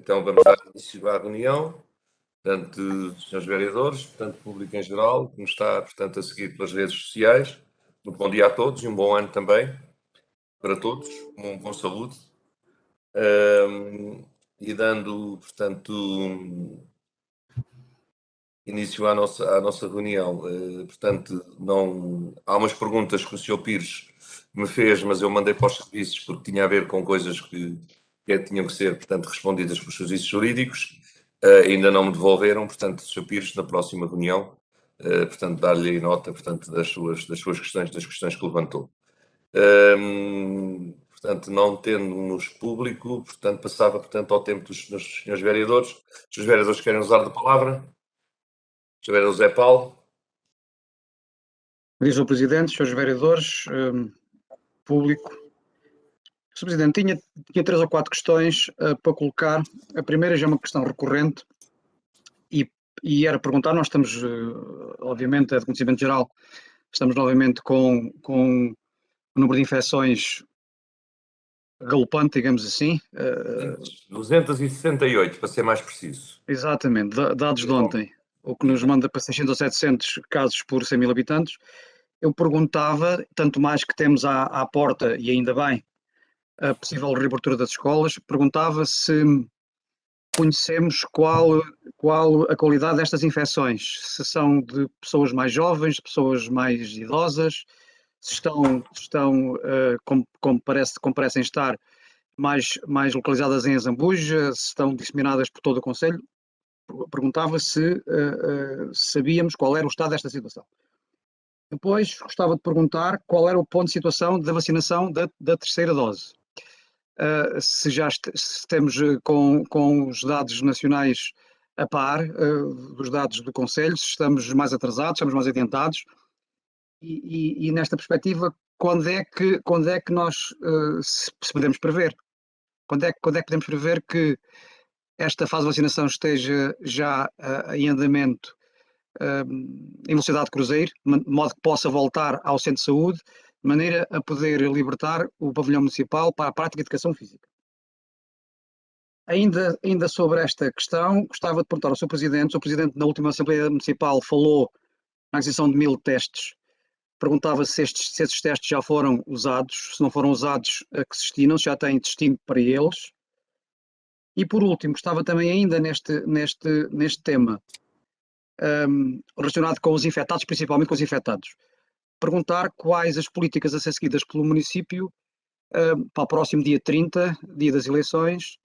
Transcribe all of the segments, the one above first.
Então vamos dar início à reunião, portanto, senhores vereadores, portanto, público em geral, que nos está, portanto, a seguir pelas redes sociais. Muito bom dia a todos e um bom ano também para todos, com boa saúde. E dando, portanto, início à nossa reunião. Portanto, não, há umas perguntas que o Sr. Pires me fez, mas eu mandei para os serviços porque tinha a ver com coisas que tinham que ser, portanto, respondidas pelos serviços jurídicos. Ainda não me devolveram, portanto, Sr. Pires, na próxima reunião, portanto, dar-lhe nota, portanto, das suas questões, das questões que levantou. Portanto, não tendo-nos público, portanto, passava, portanto, ao tempo dos senhores vereadores. Os senhores vereadores querem usar da palavra? Sr. vereador José Paulo. Diz o Presidente, senhores vereadores, público. Sr. Presidente, tinha 3 ou 4 questões para colocar. A primeira já é uma questão recorrente e era perguntar, nós estamos, obviamente, é de conhecimento geral, estamos novamente com um número de infecções galopante, digamos assim. 268, para ser mais preciso. Exatamente, dados de ontem, o que nos manda para 600 ou 700 casos por 100 mil habitantes. Eu perguntava, tanto mais que temos à porta, e ainda bem, a possível reabertura das escolas, perguntava se conhecemos qual a qualidade destas infecções, se são de pessoas mais jovens, de pessoas mais idosas, se estão como parecem estar, mais localizadas em Azambuja, se estão disseminadas por todo o concelho. Perguntava se sabíamos qual era o estado desta situação. Depois gostava de perguntar qual era o ponto de situação da vacinação da terceira dose. Se estamos com os dados nacionais a par dos dados do Conselho, se estamos mais atrasados, estamos mais adiantados, e nesta perspectiva, quando é que nós se podemos prever? Quando é que podemos prever que esta fase de vacinação esteja já em andamento, em velocidade de cruzeiro, de modo que possa voltar ao centro de saúde, de maneira a poder libertar o pavilhão municipal para a prática de educação física? Ainda sobre esta questão, gostava de perguntar ao Sr. Presidente. O Sr. Presidente, na última Assembleia Municipal, falou na aquisição de 1000 testes. Perguntava se estes testes já foram usados, se não foram usados, a que se destinam, se já têm destino para eles. E por último, gostava também ainda neste tema, relacionado com os infectados, principalmente com os infectados, perguntar quais as políticas a ser seguidas pelo município para o próximo dia 30, dia das eleições.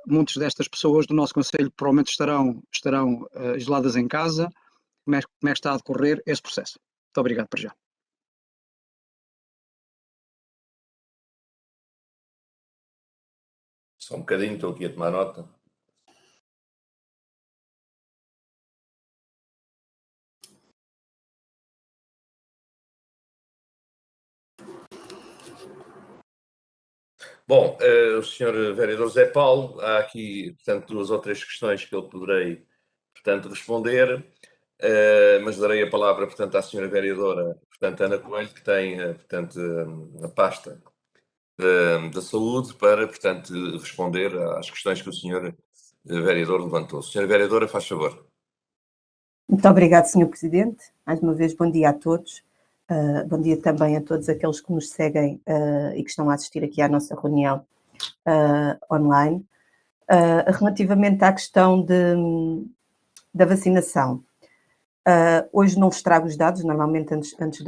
Muitas destas pessoas do nosso concelho provavelmente estarão isoladas em casa. Como é que está a decorrer esse processo? Muito obrigado por já. Só um bocadinho, estou aqui a tomar nota. Bom, o Sr. vereador José Paulo, há aqui, portanto, 2 ou 3 questões que eu poderei, portanto, responder, mas darei a palavra, portanto, à Sra. Vereadora, portanto, Ana Coelho, que tem, portanto, a pasta da saúde para, portanto, responder às questões que o Sr. vereador levantou. Sra. Vereadora, faz favor. Muito obrigado, Sr. Presidente. Mais uma vez, bom dia a todos. Bom dia também a todos aqueles que nos seguem e que estão a assistir aqui à nossa reunião online. Relativamente à questão da vacinação, hoje não vos trago os dados. Normalmente antes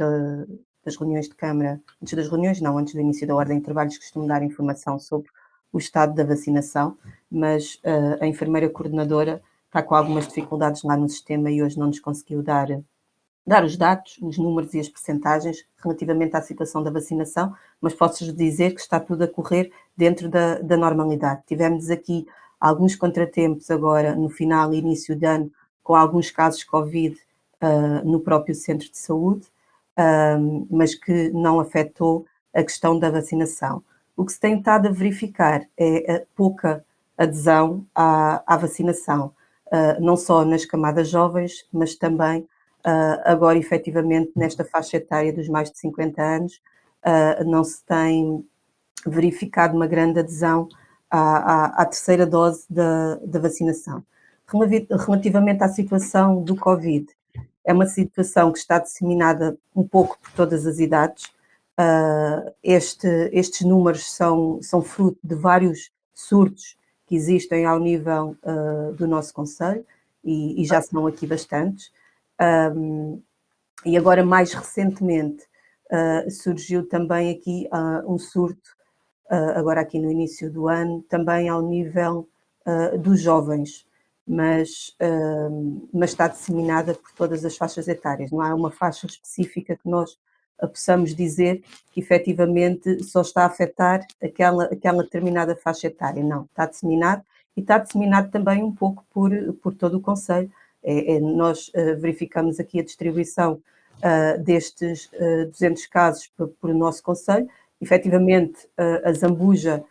das reuniões de Câmara, antes do início da ordem de trabalhos, costumo dar informação sobre o estado da vacinação, mas a enfermeira coordenadora está com algumas dificuldades lá no sistema e hoje não nos conseguiu dar os dados, os números e as percentagens relativamente à situação da vacinação, mas posso-vos dizer que está tudo a correr dentro da normalidade. Tivemos aqui alguns contratempos agora no final e início de ano, com alguns casos Covid no próprio centro de saúde, mas que não afetou a questão da vacinação. O que se tem estado a verificar é a pouca adesão à vacinação, não só nas camadas jovens, mas também agora, efetivamente, nesta faixa etária dos mais de 50 anos, não se tem verificado uma grande adesão à terceira dose da vacinação. Relativamente à situação do Covid, é uma situação que está disseminada um pouco por todas as idades. Estes números são fruto de vários surtos que existem ao nível do nosso concelho, e já são aqui bastantes. E agora, mais recentemente, surgiu também aqui um surto, agora aqui no início do ano, também ao nível dos jovens, mas está disseminada por todas as faixas etárias. Não há uma faixa específica que nós possamos dizer que efetivamente só está a afetar aquela determinada faixa etária. Não, está disseminado, e está disseminado também um pouco por todo o concelho. Nós verificamos aqui a distribuição destes 200 casos por o nosso concelho. Efetivamente, a Zambuja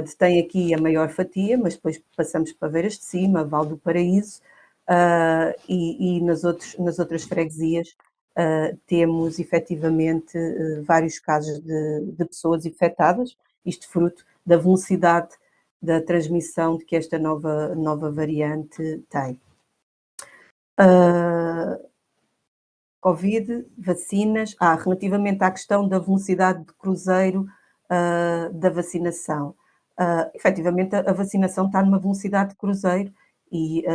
detém aqui a maior fatia, mas depois passamos para Veiras de Cima, Val do Paraíso, e nas outras freguesias temos efetivamente vários casos de pessoas infectadas, isto fruto da velocidade da transmissão que esta nova variante tem. Covid, vacinas. Relativamente à questão da velocidade de cruzeiro da vacinação. Efetivamente, a vacinação está numa velocidade de cruzeiro e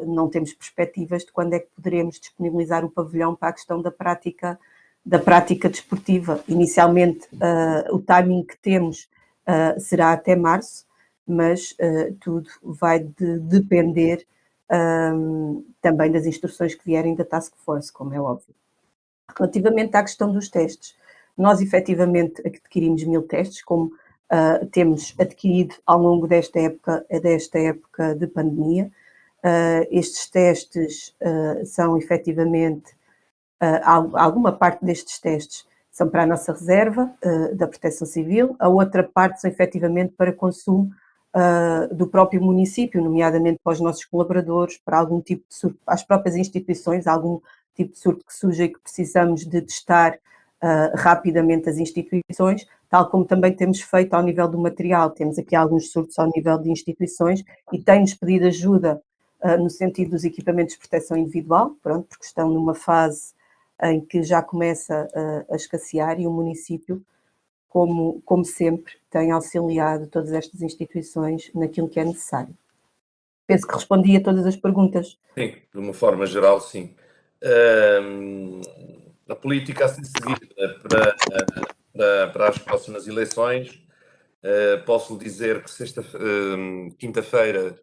não temos perspectivas de quando é que poderemos disponibilizar o pavilhão para a questão da prática desportiva. Inicialmente, o timing que temos será até março, mas tudo vai depender também das instruções que vierem da Task Force, como é óbvio. Relativamente à questão dos testes, nós efetivamente adquirimos 1000 testes, como temos adquirido ao longo desta época de pandemia. Estes testes são efetivamente, alguma parte destes testes são para a nossa reserva da Proteção Civil, a outra parte são efetivamente para consumo do próprio município, nomeadamente para os nossos colaboradores, para algum tipo de surto, para as próprias instituições, algum tipo de surto que surja e que precisamos de testar rapidamente as instituições, tal como também temos feito ao nível do material. Temos aqui alguns surtos ao nível de instituições e tem-nos pedido ajuda no sentido dos equipamentos de proteção individual, pronto, porque estão numa fase em que já começa a escassear, e o município, como sempre, tem auxiliado todas estas instituições naquilo que é necessário. Penso que respondi a todas as perguntas. Sim, de uma forma geral, sim. A política a ser seguida para as próximas eleições, posso dizer que quinta-feira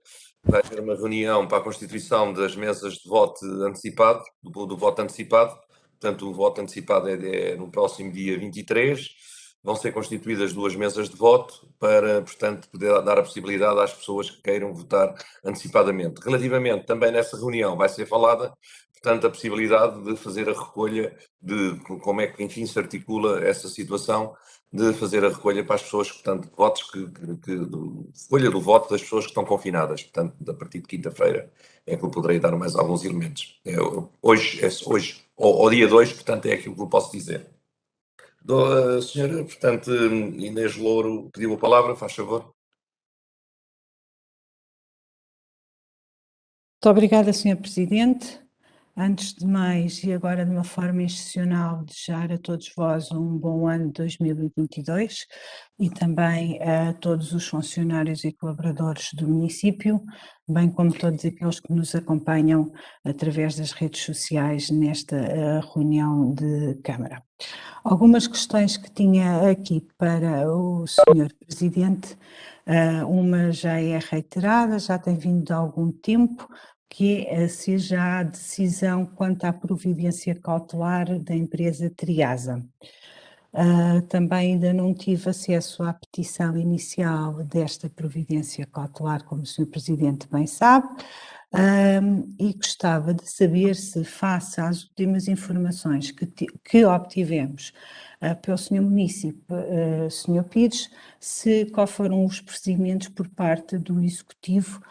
vai haver uma reunião para a constituição das mesas de voto antecipado, do voto antecipado. Portanto, o voto antecipado é no próximo dia 23. Vão ser constituídas 2 mesas de voto para, portanto, poder dar a possibilidade às pessoas que queiram votar antecipadamente. Relativamente também nessa reunião vai ser falada, portanto, a possibilidade de fazer a recolha de como é que, enfim, se articula essa situação de fazer a recolha para as pessoas, portanto, votos recolha do voto das pessoas que estão confinadas. Portanto, a partir de quinta-feira é que eu poderei dar mais alguns elementos. Hoje, ao dia 2, portanto, é aquilo que eu posso dizer. A senhora, portanto, Inês Louro pediu a palavra, faz favor. Muito obrigada, Sr. Presidente. Antes de mais, e agora de uma forma institucional, desejar a todos vós um bom ano de 2022 e também a todos os funcionários e colaboradores do município, bem como todos aqueles que nos acompanham através das redes sociais nesta reunião de Câmara. Algumas questões que tinha aqui para o Sr. Presidente, uma já é reiterada, já tem vindo há algum tempo, que é se já há decisão quanto à providência cautelar da empresa Triasa. Também ainda não tive acesso à petição inicial desta providência cautelar, como o Sr. Presidente bem sabe, E gostava de saber se, face às últimas informações que obtivemos pelo Sr. Munícipe, Sr. Pires, quais foram os procedimentos por parte do Executivo,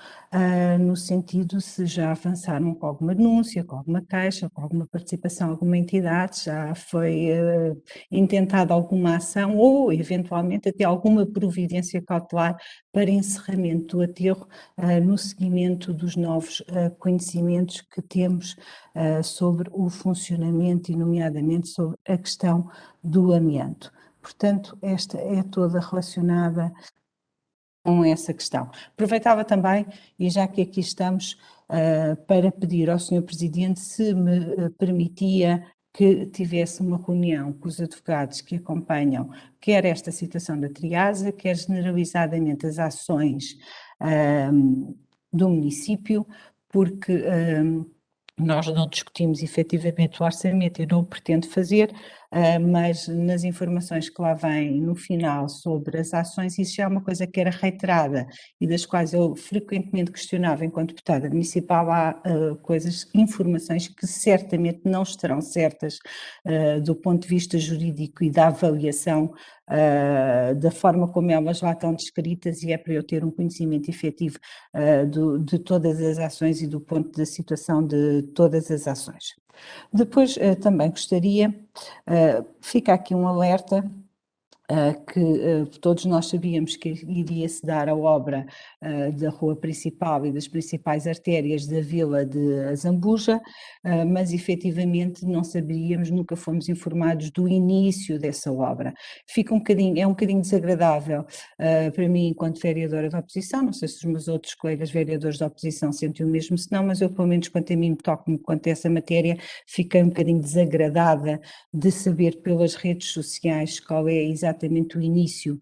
no sentido se já avançaram com alguma denúncia, com alguma queixa, com alguma participação, alguma entidade, já foi intentada alguma ação ou, eventualmente, até alguma providência cautelar para encerramento do aterro no seguimento dos novos conhecimentos que temos sobre o funcionamento e, nomeadamente, sobre a questão do amianto. Portanto, esta é toda relacionada com essa questão. Aproveitava também, e já que aqui estamos, para pedir ao Sr. Presidente se me permitia que tivesse uma reunião com os advogados que acompanham quer esta situação da triasa, quer generalizadamente as ações do município, porque nós não discutimos efetivamente o orçamento e não o pretendo fazer, mas nas informações que lá vêm no final sobre as ações, isso já é uma coisa que era reiterada e das quais eu frequentemente questionava enquanto deputada municipal. Há informações que certamente não estarão certas do ponto de vista jurídico e da avaliação da forma como elas lá estão descritas, e é para eu ter um conhecimento efetivo de todas as ações e do ponto da situação de todas as ações. Depois também gostaria, fica aqui um alerta, que todos nós sabíamos que iria-se dar a obra da rua principal e das principais artérias da vila de Azambuja, mas efetivamente não sabíamos, nunca fomos informados do início dessa obra. É um bocadinho desagradável para mim enquanto vereadora da oposição, não sei se os meus outros colegas vereadores da oposição sentem o mesmo, se não, mas eu, pelo menos quanto a mim me toca-me quanto a essa matéria, fiquei um bocadinho desagradada de saber pelas redes sociais qual é exatamente o início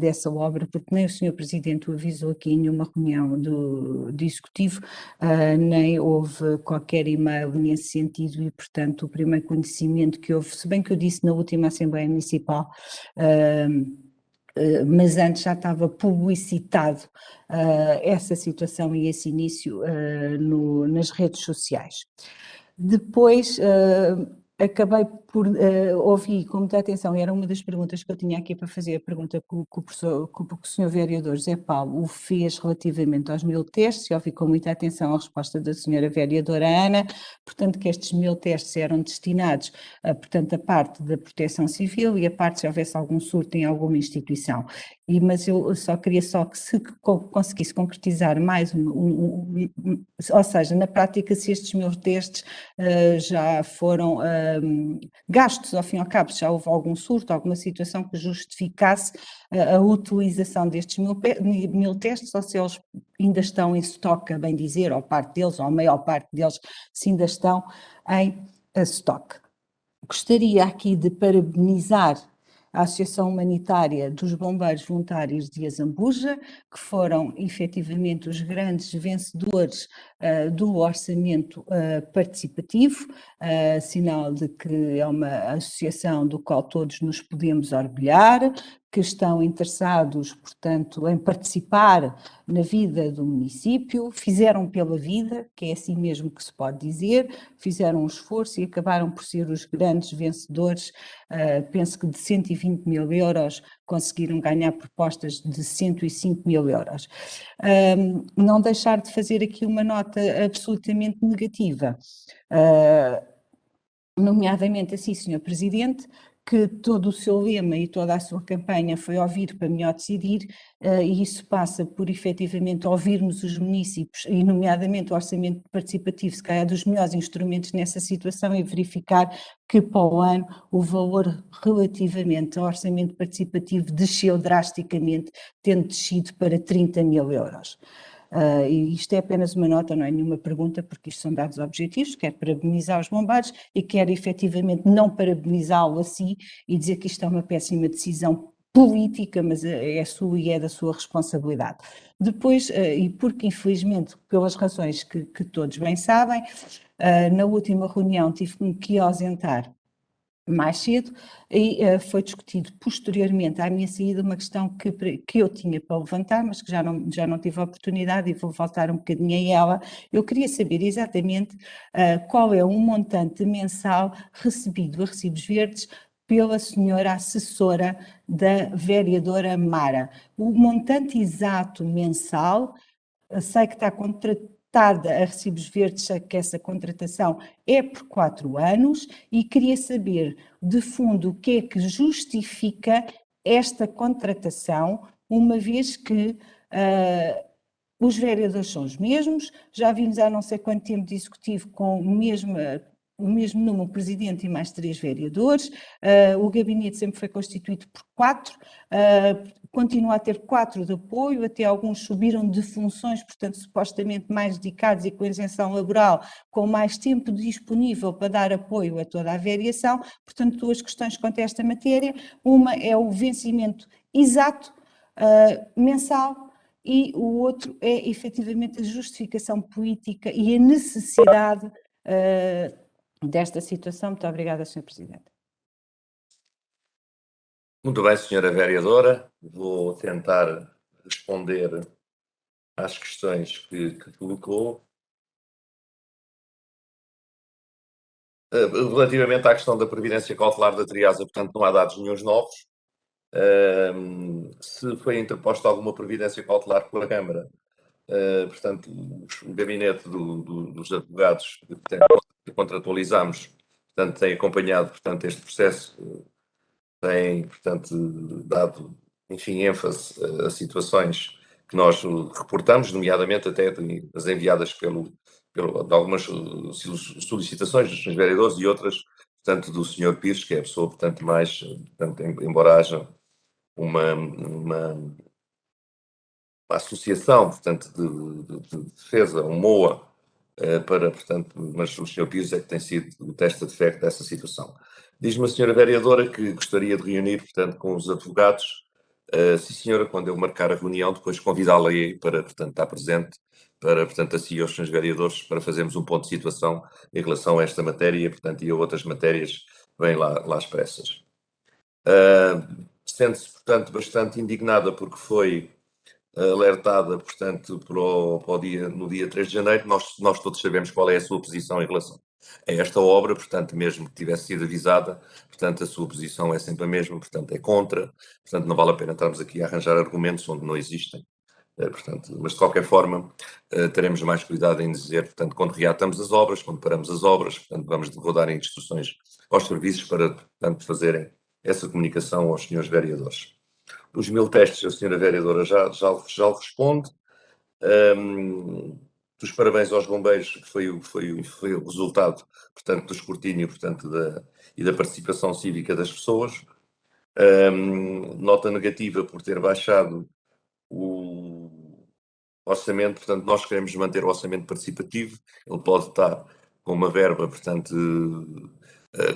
dessa obra, porque nem o Sr. Presidente o avisou aqui em nenhuma reunião do Executivo, nem houve qualquer e-mail nesse sentido e, portanto, o primeiro conhecimento que houve, se bem que eu disse na última Assembleia Municipal, mas antes já estava publicitado essa situação e esse início nas redes sociais. Depois acabei por ouvir com muita atenção, e era uma das perguntas que eu tinha aqui para fazer, a pergunta que o Sr. Vereador José Paulo o fez relativamente aos 1000 testes, e ouvi com muita atenção a resposta da Sra. Vereadora Ana, portanto que estes 1000 testes eram destinados, portanto, a parte da Proteção Civil e a parte se houvesse algum surto em alguma instituição. Mas eu só queria que se conseguisse concretizar mais ou seja, na prática, se estes 1000 testes já foram gastos, ao fim e ao cabo, já houve algum surto, alguma situação que justificasse a utilização destes 1000 testes, ou se eles ainda estão em estoque, a bem dizer, ou parte deles, ou a maior parte deles, se ainda estão em estoque. Gostaria aqui de parabenizar a Associação Humanitária dos Bombeiros Voluntários de Azambuja, que foram efetivamente os grandes vencedores do orçamento participativo, sinal de que é uma associação do qual todos nos podemos orgulhar, que estão interessados, portanto, em participar na vida do município, fizeram pela vida, que é assim mesmo que se pode dizer, fizeram um esforço e acabaram por ser os grandes vencedores, penso que de 120 mil euros, conseguiram ganhar propostas de 105 mil euros. Não deixar de fazer aqui uma nota absolutamente negativa, nomeadamente assim, Sr. Presidente, que todo o seu lema e toda a sua campanha foi ouvir para melhor decidir, e isso passa por efetivamente ouvirmos os municípios, e nomeadamente o orçamento participativo, se calhar dos melhores instrumentos nessa situação, e verificar que para o ano o valor relativamente ao orçamento participativo desceu drasticamente, tendo descido para 30 mil euros. E isto é apenas uma nota, não é nenhuma pergunta, porque isto são dados objetivos, quer parabenizar os bombeiros e quer efetivamente não parabenizá-lo assim e dizer que isto é uma péssima decisão política, mas é sua e é da sua responsabilidade. Depois, e porque infelizmente, pelas razões que todos bem sabem, na última reunião tive-me que ausentar mais cedo, e foi discutido posteriormente à minha saída uma questão que eu tinha para levantar, mas que já não tive a oportunidade e vou voltar um bocadinho a ela. Eu queria saber exatamente qual é o montante mensal recebido a recibos verdes pela senhora assessora da vereadora Mara. O montante exato mensal, sei que está contratada a recibos verdes, sei que essa contratação é por 4 anos e queria saber, de fundo, o que é que justifica esta contratação, uma vez que os vereadores são os mesmos, já vimos há não sei quanto tempo de executivo com o mesmo número, presidente e mais 3 vereadores, o gabinete sempre foi constituído por 4, continua a ter 4 de apoio, até alguns subiram de funções, portanto, supostamente mais dedicados e com isenção laboral, com mais tempo disponível para dar apoio a toda a variação. Portanto, 2 questões quanto a esta matéria. Uma é o vencimento exato mensal, e o outro é efetivamente a justificação política e a necessidade desta situação. Muito obrigada, Sr. Presidente. Muito bem, senhora vereadora. Vou tentar responder às questões que colocou. Relativamente à questão da previdência cautelar da Triasa, portanto, não há dados nenhuns novos. Se foi interposta alguma previdência cautelar pela Câmara, portanto, o gabinete dos advogados que contratualizamos, portanto, tem acompanhado, portanto, este processo, tem, portanto, dado, enfim, ênfase a situações que nós reportamos, nomeadamente até as enviadas de algumas solicitações dos senhores vereadores e outras, portanto, do Sr. Pires, que é a pessoa, portanto, mais, portanto, embora haja uma associação, portanto, de defesa, um MOA, portanto, mas o Sr. Pires é que tem sido o testa de fé dessa situação. Diz-me a senhora vereadora que gostaria de reunir, portanto, com os advogados. Sim, senhora, quando eu marcar a reunião, depois convidá-la aí para, portanto, estar presente, para, portanto, assim, aos senhores vereadores, para fazermos um ponto de situação em relação a esta matéria, portanto, e a outras matérias que vêm lá expressas. Sente-se, portanto, bastante indignada porque foi alertada, portanto, no dia 3 de janeiro. Nós todos sabemos qual é a sua posição em relação a esta obra, portanto, mesmo que tivesse sido avisada, portanto, a sua posição é sempre a mesma, portanto, é contra, portanto, não vale a pena estarmos aqui a arranjar argumentos onde não existem. Portanto, mas de qualquer forma, teremos mais cuidado em dizer, portanto, quando reatamos as obras, quando paramos as obras, portanto, vou dar instruções aos serviços para, portanto, fazerem essa comunicação aos senhores vereadores. Os 1000 testes, a senhora vereadora já responde. Dos parabéns aos bombeiros, que foi o resultado, portanto, do escrutínio, portanto, e da participação cívica das pessoas. Nota negativa por ter baixado o orçamento, portanto, nós queremos manter o orçamento participativo. Ele pode estar com uma verba, portanto,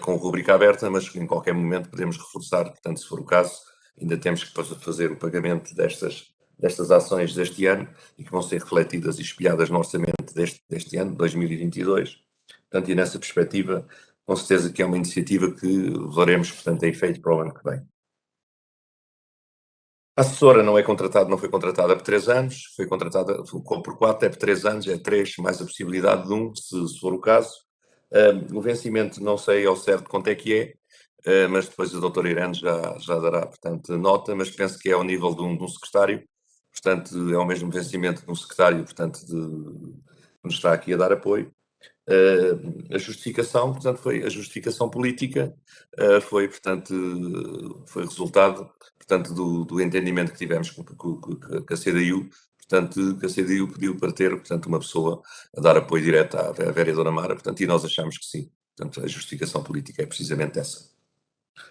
com rubrica aberta, mas em qualquer momento podemos reforçar, portanto, se for o caso. Ainda temos que fazer o pagamento destas ações deste ano e que vão ser refletidas e espelhadas no orçamento deste ano, 2022. Portanto, e nessa perspectiva, com certeza que é uma iniciativa que levaremos, portanto, a efeito para o ano que vem. A assessora não foi contratada por 3 anos, foi contratada por 4, é por 3 anos, é 3 mais a possibilidade de 1, se for o caso. O vencimento não sei ao certo quanto é que é, mas depois a doutora Irene já dará, portanto, nota, mas penso que é ao nível de um secretário, portanto, é o mesmo vencimento de um secretário, portanto, que nos está aqui a dar apoio. A justificação, portanto, foi a justificação política, foi, portanto, foi resultado, portanto, do entendimento que tivemos com a CDU, portanto, que a CDU pediu para ter, portanto, uma pessoa a dar apoio direto à vereadora Mara, portanto, e nós achamos que sim. Portanto, a justificação política é precisamente essa.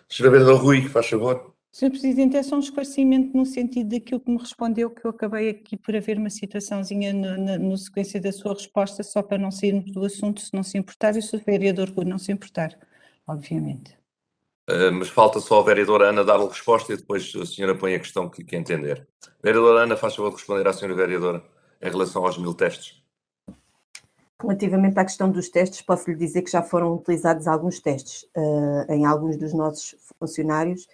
Sr. Vereador Rui, faz favor. Sr. Presidente, é só um esclarecimento no sentido daquilo que me respondeu, que eu acabei aqui por haver uma situaçãozinha na sequência da sua resposta, só para não sairmos do assunto, se não se importar, e o Sr. Vereador Rui não se importar, obviamente. Mas falta só a vereadora Ana dar-lhe resposta e depois a senhora põe a questão que entender. Vereadora Ana, faz favor de responder à senhora vereadora em relação aos 1000 testes. Relativamente à questão dos testes, posso lhe dizer que já foram utilizados alguns testes em alguns dos nossos funcionários,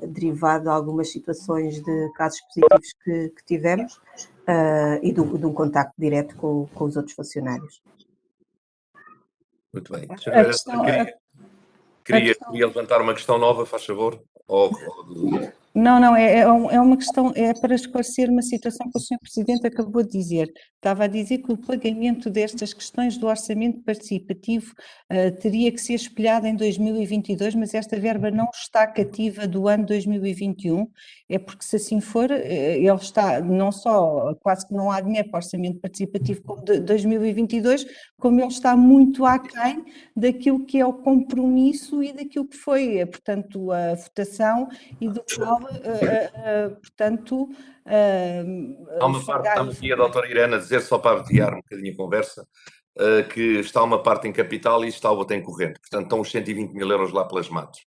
derivado de algumas situações de casos positivos que tivemos e de um contacto direto com os outros funcionários. Muito bem. A questão, Queria levantar uma questão nova, faz favor? Não, é uma questão, é para esclarecer uma situação que o Sr. Presidente acabou de dizer. Estava a dizer que o pagamento destas questões do orçamento participativo teria que ser espelhado em 2022, mas esta verba não está cativa do ano 2021, é porque se assim for, ele está não só, quase que não há dinheiro para o orçamento participativo como de 2022, como ele está muito aquém daquilo que é o compromisso e daquilo que foi, portanto, a votação e do qual portanto... Há uma parte, está-me aqui a doutora Irene a dizer, só para abreviar um bocadinho a conversa, que está uma parte em capital e está outra em corrente. Portanto, estão os 120 mil euros lá plasmados.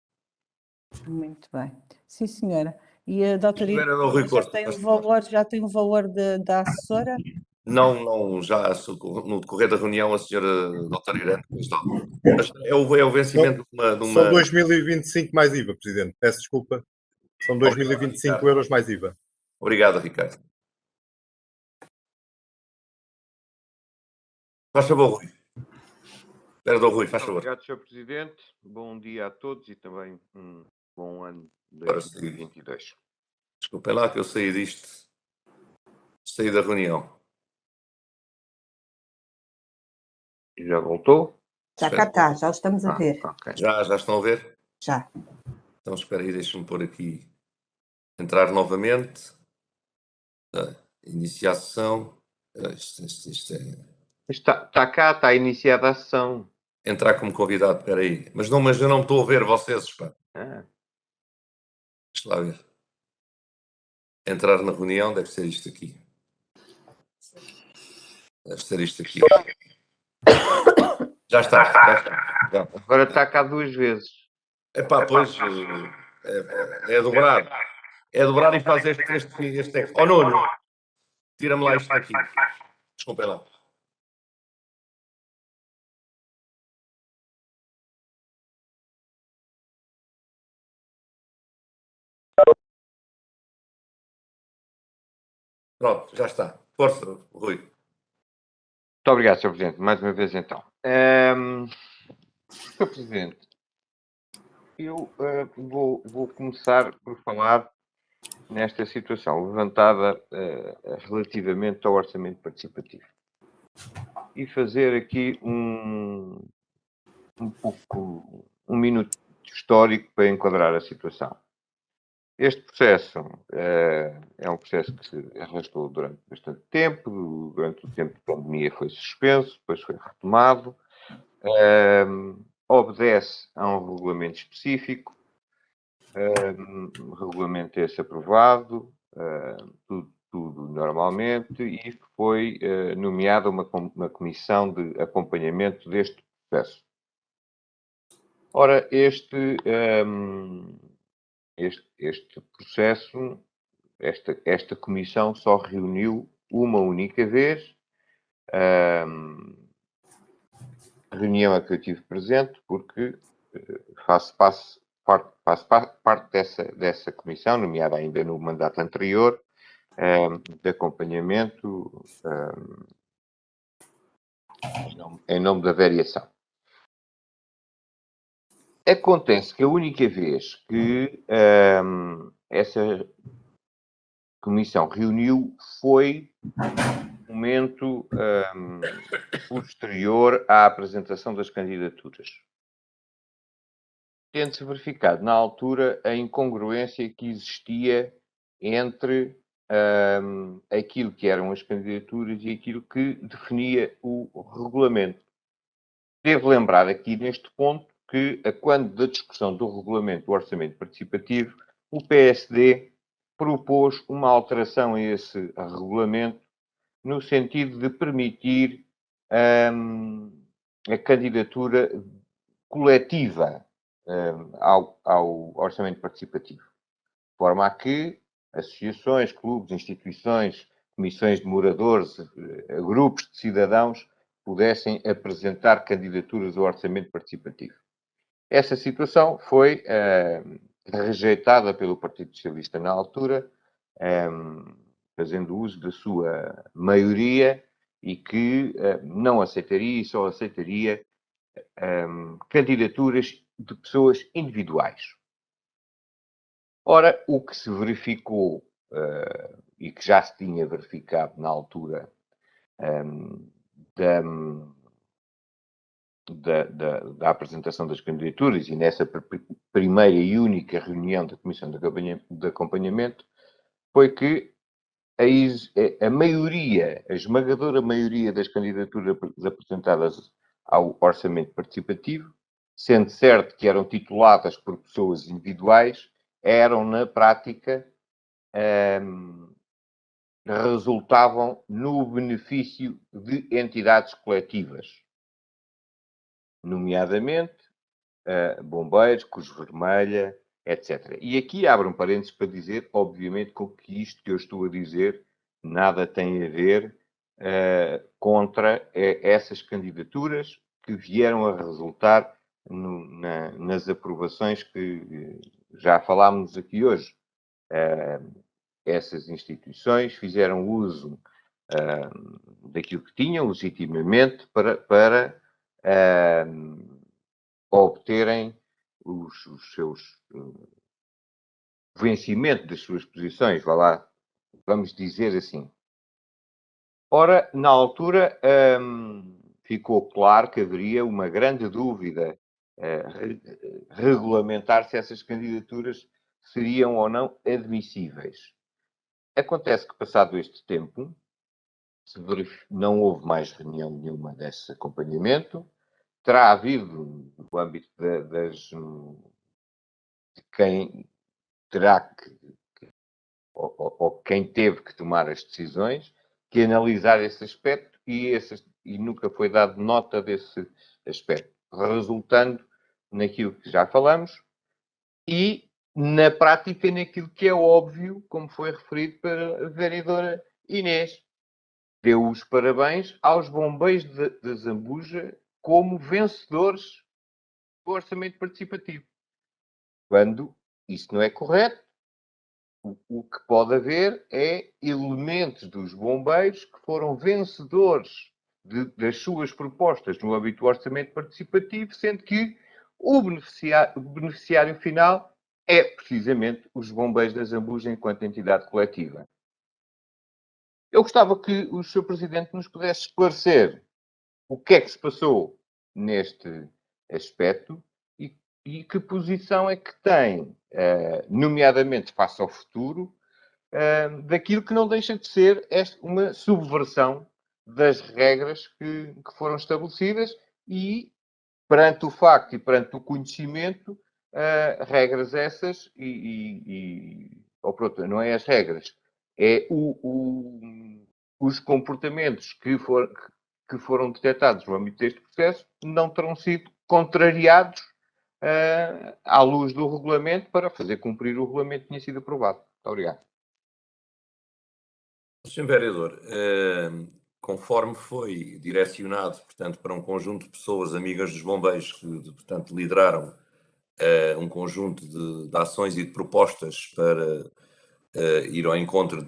Muito bem. Sim, senhora. E a doutora Irene já tem o valor da assessora? Não, já no decorrer da reunião a senhora doutora Irene está. Mas é o vencimento de uma... São 2025 mais IVA, Presidente. Peço desculpa. São 2025 euros mais IVA. Obrigado, Ricardo. Faz favor, Rui. Vereador Rui, faz favor. Obrigado, Sr. Presidente. Bom dia a todos e também um bom ano de 2022. Desculpem lá que eu saí disto. Saí da reunião. Já voltou? Já cá está, já o estamos a ver. Okay. Já estão a ver? Já. Então espera aí, deixa-me pôr aqui. Entrar novamente. Iniciar a sessão. Isto é... Está cá, está iniciada a sessão. Entrar como convidado, espera aí. Mas eu não me estou a ver vocês, pá. Deixa lá ver. Entrar na reunião deve ser isto aqui. Deve ser isto aqui. Já está. Agora está cá duas vezes. Epá, pois... É dobrar. É dobrar e fazer este texto. Oh, Nuno! Tira-me lá isto daqui. Desculpem lá. Pronto, já está. Força, Rui. Muito obrigado, Sr. Presidente. Mais uma vez, então. Sr. Presidente, eu vou começar por falar nesta situação levantada relativamente ao orçamento participativo e fazer aqui um minuto histórico para enquadrar a situação. Este processo é um processo que se arrastou durante bastante tempo, durante o tempo de pandemia foi suspenso, depois foi retomado, obedece a um regulamento específico, regulamento esse aprovado, tudo normalmente, e foi nomeada uma comissão de acompanhamento deste processo. Ora, este processo, esta comissão só reuniu uma única vez, reunião a que eu tive presente, porque faço parte dessa comissão, nomeada ainda no mandato anterior, de acompanhamento em nome da variação. Acontece que a única vez que essa comissão reuniu foi no momento posterior à apresentação das candidaturas. Tendo-se verificado na altura a incongruência que existia entre aquilo que eram as candidaturas e aquilo que definia o regulamento. Devo lembrar aqui neste ponto que, quando da discussão do regulamento do orçamento participativo, o PSD propôs uma alteração a esse regulamento no sentido de permitir a candidatura coletiva ao orçamento participativo, de forma a que associações, clubes, instituições, comissões de moradores, grupos de cidadãos pudessem apresentar candidaturas ao orçamento participativo. Essa situação foi rejeitada pelo Partido Socialista na altura, fazendo uso da sua maioria e que não aceitaria e só aceitaria candidaturas de pessoas individuais. Ora, o que se verificou e que já se tinha verificado na altura da apresentação das candidaturas e nessa primeira e única reunião da Comissão de Acompanhamento foi que a maioria, a esmagadora maioria das candidaturas apresentadas ao orçamento participativo, sendo certo que eram tituladas por pessoas individuais, eram, na prática, resultavam no benefício de entidades coletivas, nomeadamente bombeiros, Cruz Vermelha, etc. E aqui abro um parênteses para dizer, obviamente, com que isto que eu estou a dizer nada tem a ver contra essas candidaturas que vieram a resultar nas aprovações que já falámos aqui hoje. Essas instituições fizeram uso daquilo que tinham legitimamente para obterem os seus vencimento das suas posições, vamos dizer assim. Ora, na altura, ficou claro que haveria uma grande dúvida regulamentar se essas candidaturas seriam ou não admissíveis. Acontece que, passado este tempo, não houve mais reunião nenhuma desse acompanhamento. Terá havido, no âmbito de quem terá ou quem teve que tomar as decisões, que analisar esse aspecto e nunca foi dado nota desse aspecto, resultando naquilo que já falamos e, na prática, naquilo que é óbvio, como foi referido pela vereadora Inês. Deu os parabéns aos bombeiros de Zambuja como vencedores do orçamento participativo. Quando isso não é correto, o que pode haver é elementos dos bombeiros que foram vencedores das suas propostas no âmbito do orçamento participativo, sendo que o beneficiário final é precisamente os bombeiros da Zambuja enquanto entidade coletiva. Eu gostava que o Sr. Presidente nos pudesse esclarecer o que é que se passou neste aspecto e que posição é que tem, nomeadamente face ao futuro, daquilo que não deixa de ser uma subversão das regras que foram estabelecidas e, perante o facto e perante o conhecimento, regras essas ou pronto, não é as regras, é os comportamentos que foram detectados no âmbito deste processo não terão sido contrariados à luz do regulamento para fazer cumprir o regulamento que tinha sido aprovado. Muito obrigado. Sr. Vereador, conforme foi direcionado, portanto, para um conjunto de pessoas amigas dos bombeiros que, portanto, lideraram um conjunto de ações e de propostas para ir ao encontro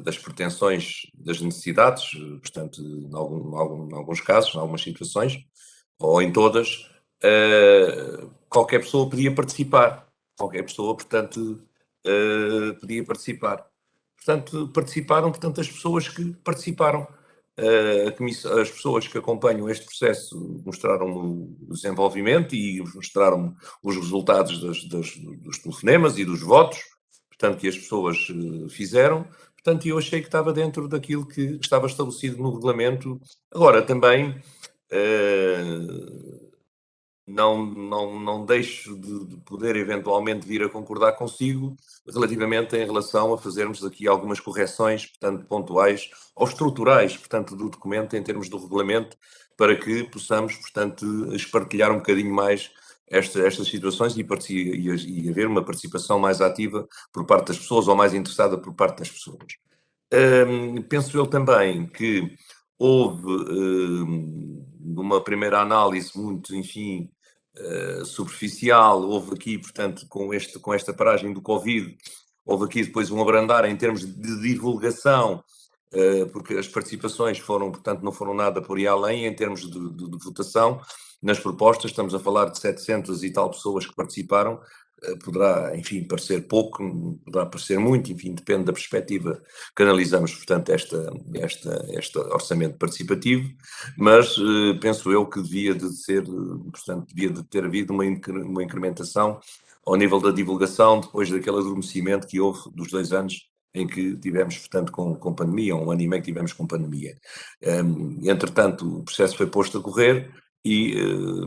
das pretensões, das necessidades, portanto, em alguns casos, em algumas situações, ou em todas, qualquer pessoa podia participar. Qualquer pessoa, portanto, podia participar. Portanto, participaram, portanto, as pessoas que participaram. As pessoas que acompanham este processo mostraram o desenvolvimento e mostraram os resultados dos telefonemas e dos votos, portanto, que as pessoas fizeram. Portanto, eu achei que estava dentro daquilo que estava estabelecido no regulamento. Agora, também não deixo de poder eventualmente vir a concordar consigo relativamente em relação a fazermos aqui algumas correções, portanto, pontuais ou estruturais, portanto, do documento em termos do regulamento, para que possamos, portanto, espartilhar um bocadinho mais estas situações e haver uma participação mais ativa por parte das pessoas ou mais interessada por parte das pessoas. Penso eu também que houve, numa primeira análise muito, enfim, superficial, houve aqui, portanto, com esta paragem do Covid, houve aqui depois um abrandar em termos de divulgação, porque as participações foram, portanto, não foram nada por aí além em termos de votação. Nas propostas, estamos a falar de 700 e tal pessoas que participaram, poderá, enfim, parecer pouco, poderá parecer muito, enfim, depende da perspectiva que analisamos, portanto, este orçamento participativo, mas penso eu que devia de ser, portanto, devia de ter havido uma incrementação ao nível da divulgação, depois daquele adormecimento que houve dos 2 anos em que tivemos, portanto, com pandemia, 1 ano e meio que tivemos com pandemia. Entretanto, o processo foi posto a correr e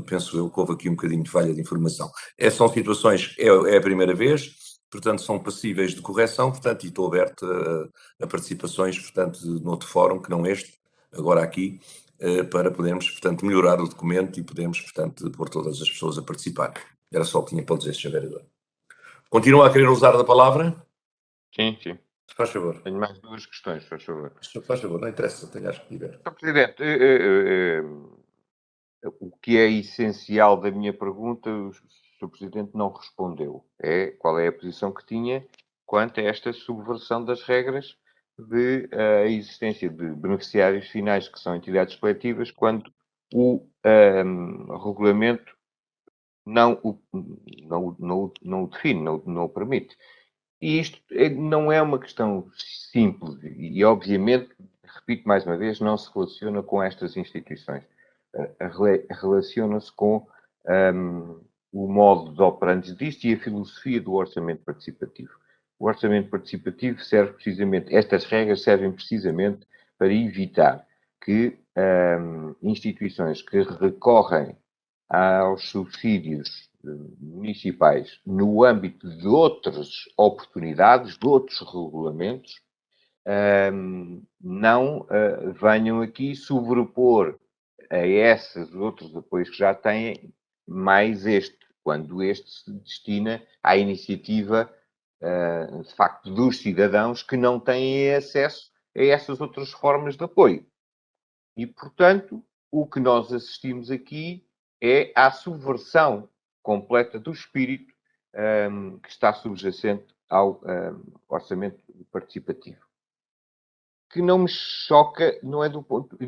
penso eu que houve aqui um bocadinho de falha de informação. São situações, é a primeira vez, portanto, são passíveis de correção, portanto, e estou aberto a participações, portanto, noutro fórum, que não este, agora aqui, para podermos, portanto, melhorar o documento e podermos, portanto, pôr todas as pessoas a participar. Era só o que tinha para dizer, Sr. Vereador. Continua a querer usar da palavra? Sim, sim. Se faz favor. Tenho mais 2 questões, faz favor. Se faz favor, não interessa, tenhas que tiver. Sr. Presidente, o que é essencial da minha pergunta, o Sr. Presidente não respondeu. É qual é a posição que tinha quanto a esta subversão das regras de a existência de beneficiários finais que são entidades coletivas quando o regulamento não o define, não o permite. E isto não é uma questão simples e, obviamente, repito mais uma vez, não se relaciona com estas instituições. Relaciona-se com o modo de operandi disto e a filosofia do orçamento participativo. O orçamento participativo serve precisamente, estas regras servem precisamente para evitar que instituições que recorrem aos subsídios municipais no âmbito de outras oportunidades, de outros regulamentos, não venham aqui sobrepor a esses outros apoios que já têm, mais este, quando este se destina à iniciativa, de facto, dos cidadãos que não têm acesso a essas outras formas de apoio. E, portanto, o que nós assistimos aqui é à subversão completa do espírito que está subjacente ao orçamento participativo. Que não me choca, não é do ponto...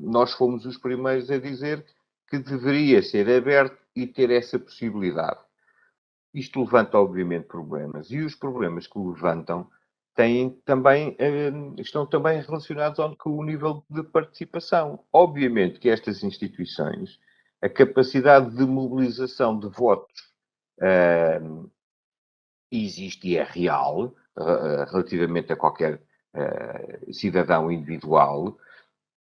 Nós fomos os primeiros a dizer que deveria ser aberto e ter essa possibilidade. Isto levanta, obviamente, problemas. E os problemas que levantam estão também relacionados com o nível de participação. Obviamente que estas instituições, a capacidade de mobilização de votos existe e é real, relativamente a qualquer cidadão individual,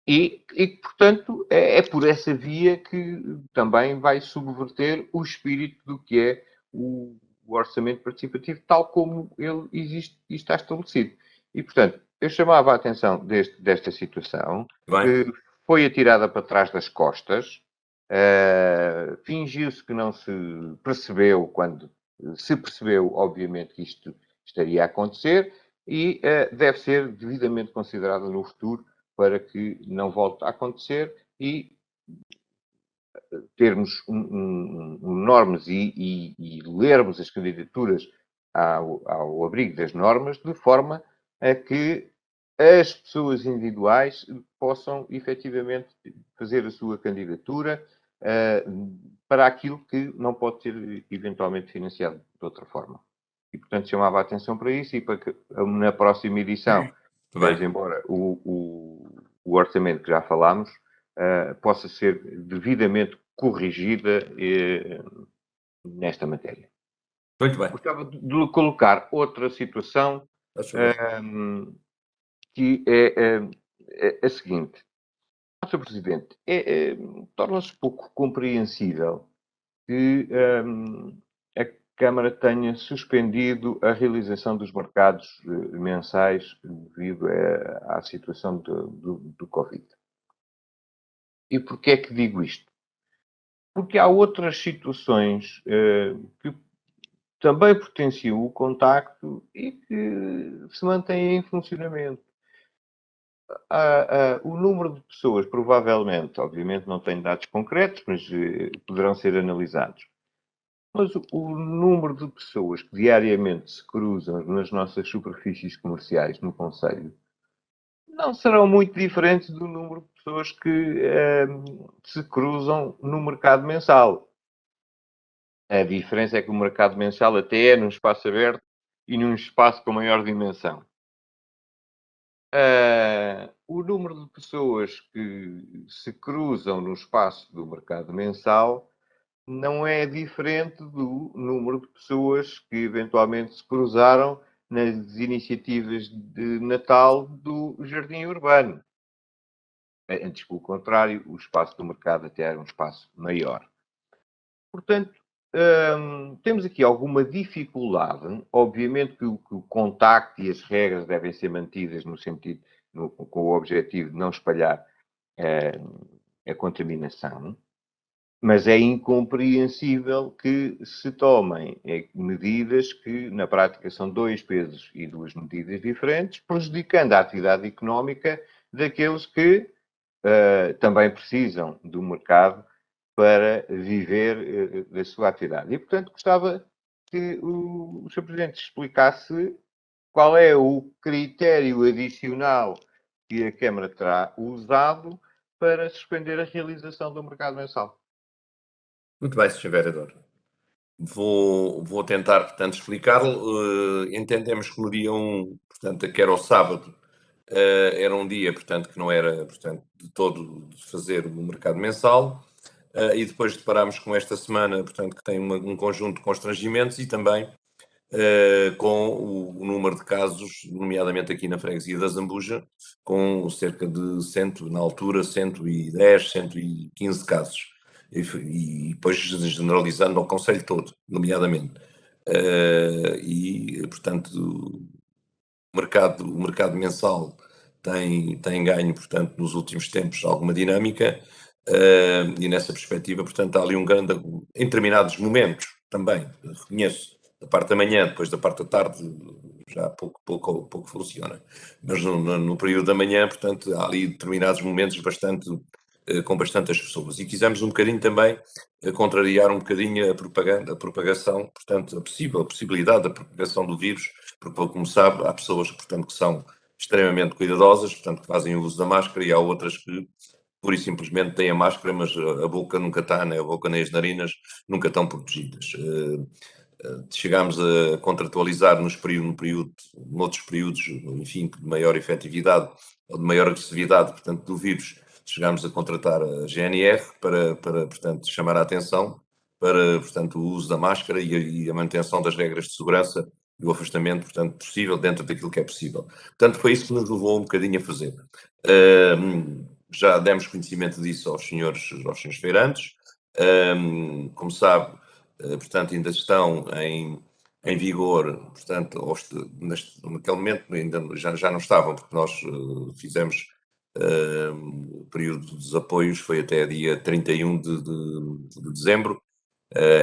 e portanto, é por essa via que também vai subverter o espírito do que é o orçamento participativo, tal como ele existe e está estabelecido. E, portanto, eu chamava a atenção desta situação, que foi atirada para trás das costas, fingiu-se que não se percebeu quando se percebeu, obviamente, que isto estaria a acontecer e deve ser devidamente considerada no futuro para que não volte a acontecer e termos normas e lermos as candidaturas ao abrigo das normas, de forma a que as pessoas individuais possam efetivamente fazer a sua candidatura para aquilo que não pode ser eventualmente financiado de outra forma. E, portanto, chamava a atenção para isso e para que na próxima edição, veja embora o orçamento que já falámos, possa ser devidamente corrigida nesta matéria. Muito bem. Gostava de colocar outra situação que é a seguinte. Sr. Presidente, torna-se pouco compreensível que a Câmara tenha suspendido a realização dos mercados mensais devido à situação do Covid. E porquê é que digo isto? Porque há outras situações que também potenciam o contacto e que se mantêm em funcionamento. o número de pessoas, provavelmente, obviamente não tenho dados concretos, mas poderão ser analisados. Mas o número de pessoas que diariamente se cruzam nas nossas superfícies comerciais no concelho não serão muito diferentes do número de pessoas que se cruzam no mercado mensal. A diferença é que o mercado mensal até é num espaço aberto e num espaço com maior dimensão. O número de pessoas que se cruzam no espaço do mercado mensal não é diferente do número de pessoas que eventualmente se cruzaram nas iniciativas de Natal do Jardim Urbano. Antes, pelo contrário, o espaço do mercado até era um espaço maior. Portanto, temos aqui alguma dificuldade. Obviamente que o contacto e as regras devem ser mantidas no sentido, com o objetivo de não espalhar a contaminação. Mas é incompreensível que se tomem medidas que, na prática, são 2 pesos e 2 medidas diferentes, prejudicando a atividade económica daqueles que também precisam do mercado para viver da sua atividade. E, portanto, gostava que o Sr. Presidente explicasse qual é o critério adicional que a Câmara terá usado para suspender a realização do mercado mensal. Muito bem, Sr. Vereador. Vou tentar, portanto, explicá-lo. Entendemos que no dia 1, portanto, que era o sábado, era um dia, portanto, que não era, portanto, de todo de fazer o mercado mensal. E depois deparámos com esta semana, portanto, que tem um conjunto de constrangimentos e também com o número de casos, nomeadamente aqui na freguesia da Zambuja, com cerca de 100, na altura, 110, 115 casos. E depois generalizando ao concelho todo, nomeadamente. E, portanto, o mercado mensal tem ganho, portanto, nos últimos tempos alguma dinâmica, e nessa perspectiva, portanto, há ali um grande, em determinados momentos também, reconheço, da parte da manhã, depois da parte da tarde, já pouco funciona. Mas no período da manhã, portanto, há ali determinados momentos com bastantes pessoas. E quisemos um bocadinho também contrariar um bocadinho a propagação, portanto, a possibilidade da propagação do vírus, porque, como sabe, há pessoas, portanto, que são extremamente cuidadosas, portanto, que fazem o uso da máscara, e há outras que, pura e simplesmente, têm a máscara, mas a boca nunca está, nem a boca nem as narinas nunca estão protegidas. Chegámos a contratualizar noutros períodos, enfim, de maior efetividade ou de maior agressividade, portanto, do vírus, chegámos a contratar a GNR para portanto, chamar a atenção para, portanto, o uso da máscara e a manutenção das regras de segurança e o afastamento, portanto, possível dentro daquilo que é possível. Portanto, foi isso que nos levou um bocadinho a fazer. Já demos conhecimento disso aos senhores feirantes. Como sabe, portanto, ainda estão em vigor, portanto, naquele momento ainda já não estavam, porque nós fizemos o período dos apoios, foi até dia 31 de dezembro,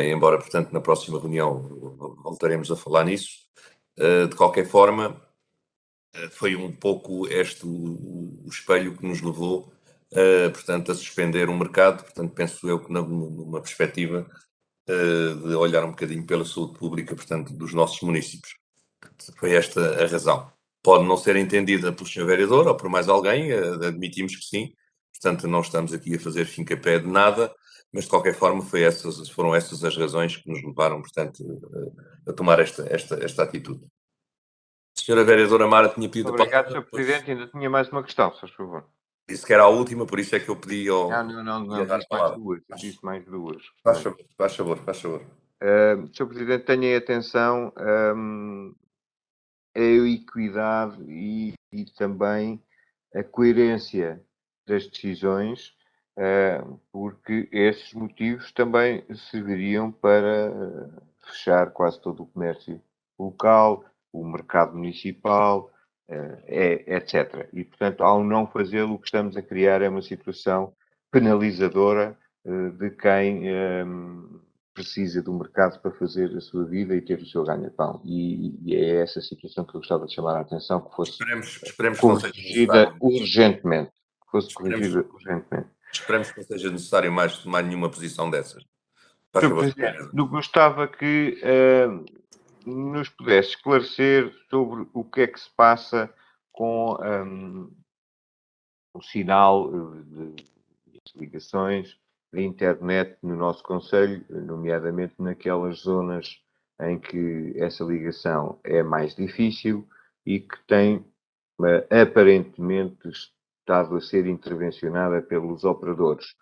embora, portanto, na próxima reunião voltaremos a falar nisso. De qualquer forma, foi um pouco este o espelho que nos levou, portanto, a suspender o mercado, portanto, penso eu que numa perspectiva de olhar um bocadinho pela saúde pública, portanto, dos nossos municípios. Foi esta a razão. Pode não ser entendida pelo Sr. Vereador ou por mais alguém, admitimos que sim, portanto, não estamos aqui a fazer fim-capé de nada, mas de qualquer forma foram essas as razões que nos levaram, portanto, a tomar esta atitude. A Sra. Vereadora Mara tinha pedido a Obrigado, palavra. Sr. Presidente. Ainda tinha mais uma questão, se faz favor. Disse que era a última, por isso é que eu pedi ao. Não, Ia dar disse a palavra. mais duas. Faz favor. Sr. Presidente, tenha atenção a equidade e também a coerência das decisões, porque esses motivos também serviriam para fechar quase todo o comércio local, o mercado municipal, etc. E, portanto, ao não fazê-lo, o que estamos a criar é uma situação penalizadora de quem precisa do mercado para fazer a sua vida e ter o seu ganha-pão. E é essa situação que eu gostava de chamar a atenção, que fosse Esperemos que não seja corrigida necessário. urgentemente. Que fosse Esperemos. corrigida urgentemente. Esperemos que não seja necessário mais nenhuma posição dessas. Faz Sr. favor, Sr. Presidente, Vereador. eu gostava que nos pudesse esclarecer sobre o que é que se passa com o sinal de ligações de internet no nosso concelho, nomeadamente naquelas zonas em que essa ligação é mais difícil e que tem aparentemente estado a ser intervencionada pelos operadores.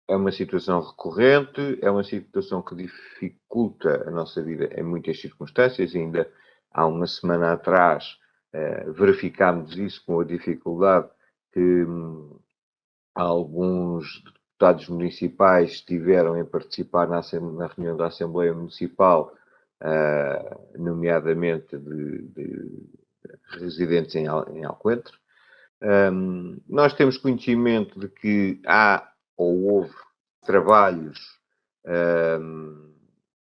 É uma situação recorrente, é uma situação que dificulta a nossa vida em muitas circunstâncias. Ainda há uma semana atrás verificámos isso com a dificuldade que alguns deputados municipais tiveram em participar na reunião da Assembleia Municipal, nomeadamente de residentes em Alcoentre. Nós temos conhecimento de que há ou houve trabalhos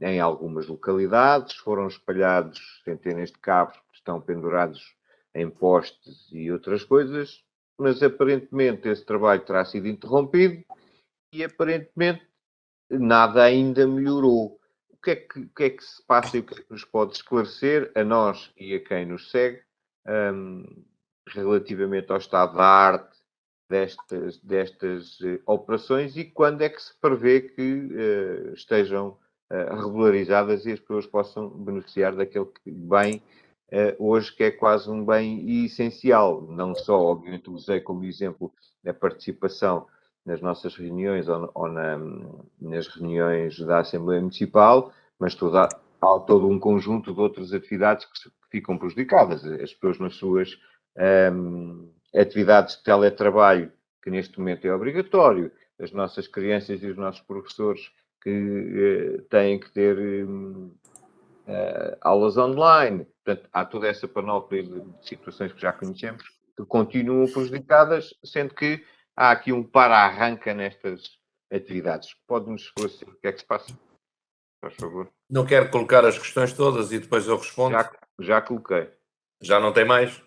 em algumas localidades, foram espalhados centenas de cabos que estão pendurados em postes e outras coisas, mas aparentemente esse trabalho terá sido interrompido e aparentemente nada ainda melhorou. O que é que se passa e o que é que nos pode esclarecer a nós e a quem nos segue relativamente ao estado da arte destas operações e quando é que se prevê que estejam regularizadas e as pessoas possam beneficiar daquele bem hoje que é quase um bem essencial. Não só, obviamente, usei como exemplo a participação nas nossas reuniões ou nas reuniões da Assembleia Municipal, mas há todo um conjunto de outras atividades que ficam prejudicadas. As pessoas nas suas atividades de teletrabalho, que neste momento é obrigatório, as nossas crianças e os nossos professores que têm que ter aulas online. Portanto, há toda essa panóplia de situações que já conhecemos que continuam prejudicadas, sendo que há aqui um para-arranca nestas atividades. Pode-nos esclarecer o que é que se passa? Por favor. Não quero colocar as questões todas e depois eu respondo. Já coloquei. Já não tem mais?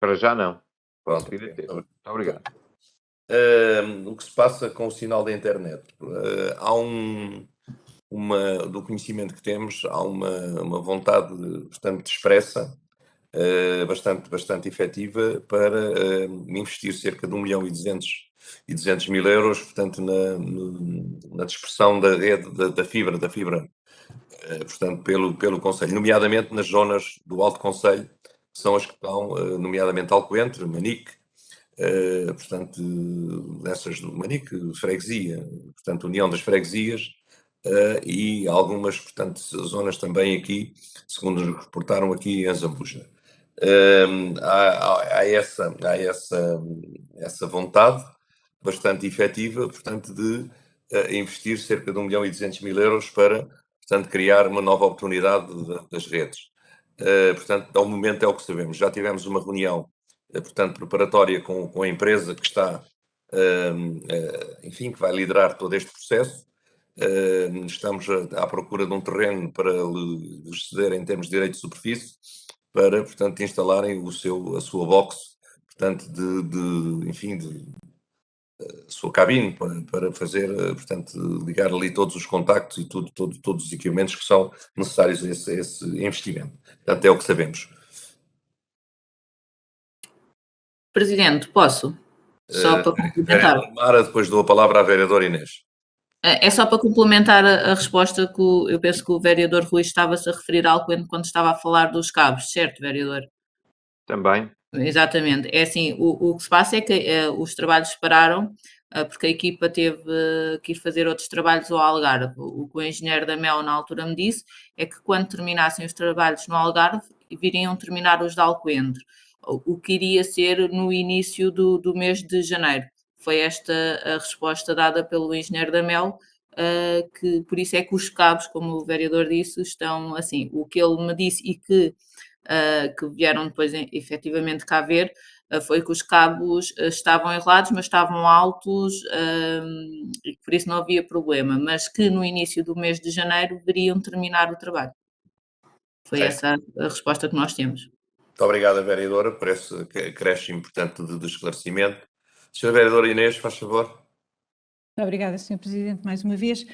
Para já não. Pronto. Muito obrigado. O que se passa com o sinal da internet? Há do conhecimento que temos, há uma vontade bastante expressa, bastante efetiva para investir cerca de 1.200.000 euros, portanto, na dispersão da rede da fibra, portanto, pelo Conselho, nomeadamente nas zonas do Alto Conselho, que são as que estão, nomeadamente Alcoentre, Manique, portanto, nessas do Manique, Freguesia, portanto, União das Freguesias, e algumas, portanto, zonas também aqui, segundo nos reportaram aqui em Zambuja. Há essa vontade bastante efetiva, portanto, de investir cerca de 1.200.000 euros para, portanto, criar uma nova oportunidade das redes. Portanto, ao momento é o que sabemos. Já tivemos uma reunião, portanto, preparatória com a empresa que está, enfim, que vai liderar todo este processo. Estamos à procura de um terreno para lhes ceder em termos de direito de superfície, para, portanto, instalarem a sua box, portanto, enfim, a sua cabine para fazer, portanto, ligar ali todos os contactos e todos os equipamentos que são necessários a esse investimento. Portanto, é o que sabemos. Presidente, posso? Só para complementar. Mara, depois dou a palavra à vereadora Inês. É só para complementar a resposta que eu penso que o vereador Rui estava-se a referir ao quando estava a falar dos cabos, certo, vereador? Também. Exatamente. É assim, o que se passa é que os trabalhos pararam porque a equipa teve que ir fazer outros trabalhos ao Algarve. O que o engenheiro da MEL na altura me disse é que quando terminassem os trabalhos no Algarve, viriam terminar os de Alcoentre, o que iria ser no início do mês de janeiro. Foi esta a resposta dada pelo engenheiro da MEL, que por isso é que os cabos, como o vereador disse, estão assim. O que ele me disse e que que vieram depois efetivamente cá ver, foi que os cabos estavam errados, mas estavam altos, e por isso não havia problema, mas que no início do mês de janeiro deveriam terminar o trabalho. Foi Ok. essa a resposta que nós temos. Muito obrigado, vereadora, por esse acréscimo importante de esclarecimento. Senhora vereadora Inês, faz favor. Muito obrigada, Sr. Presidente, mais uma vez.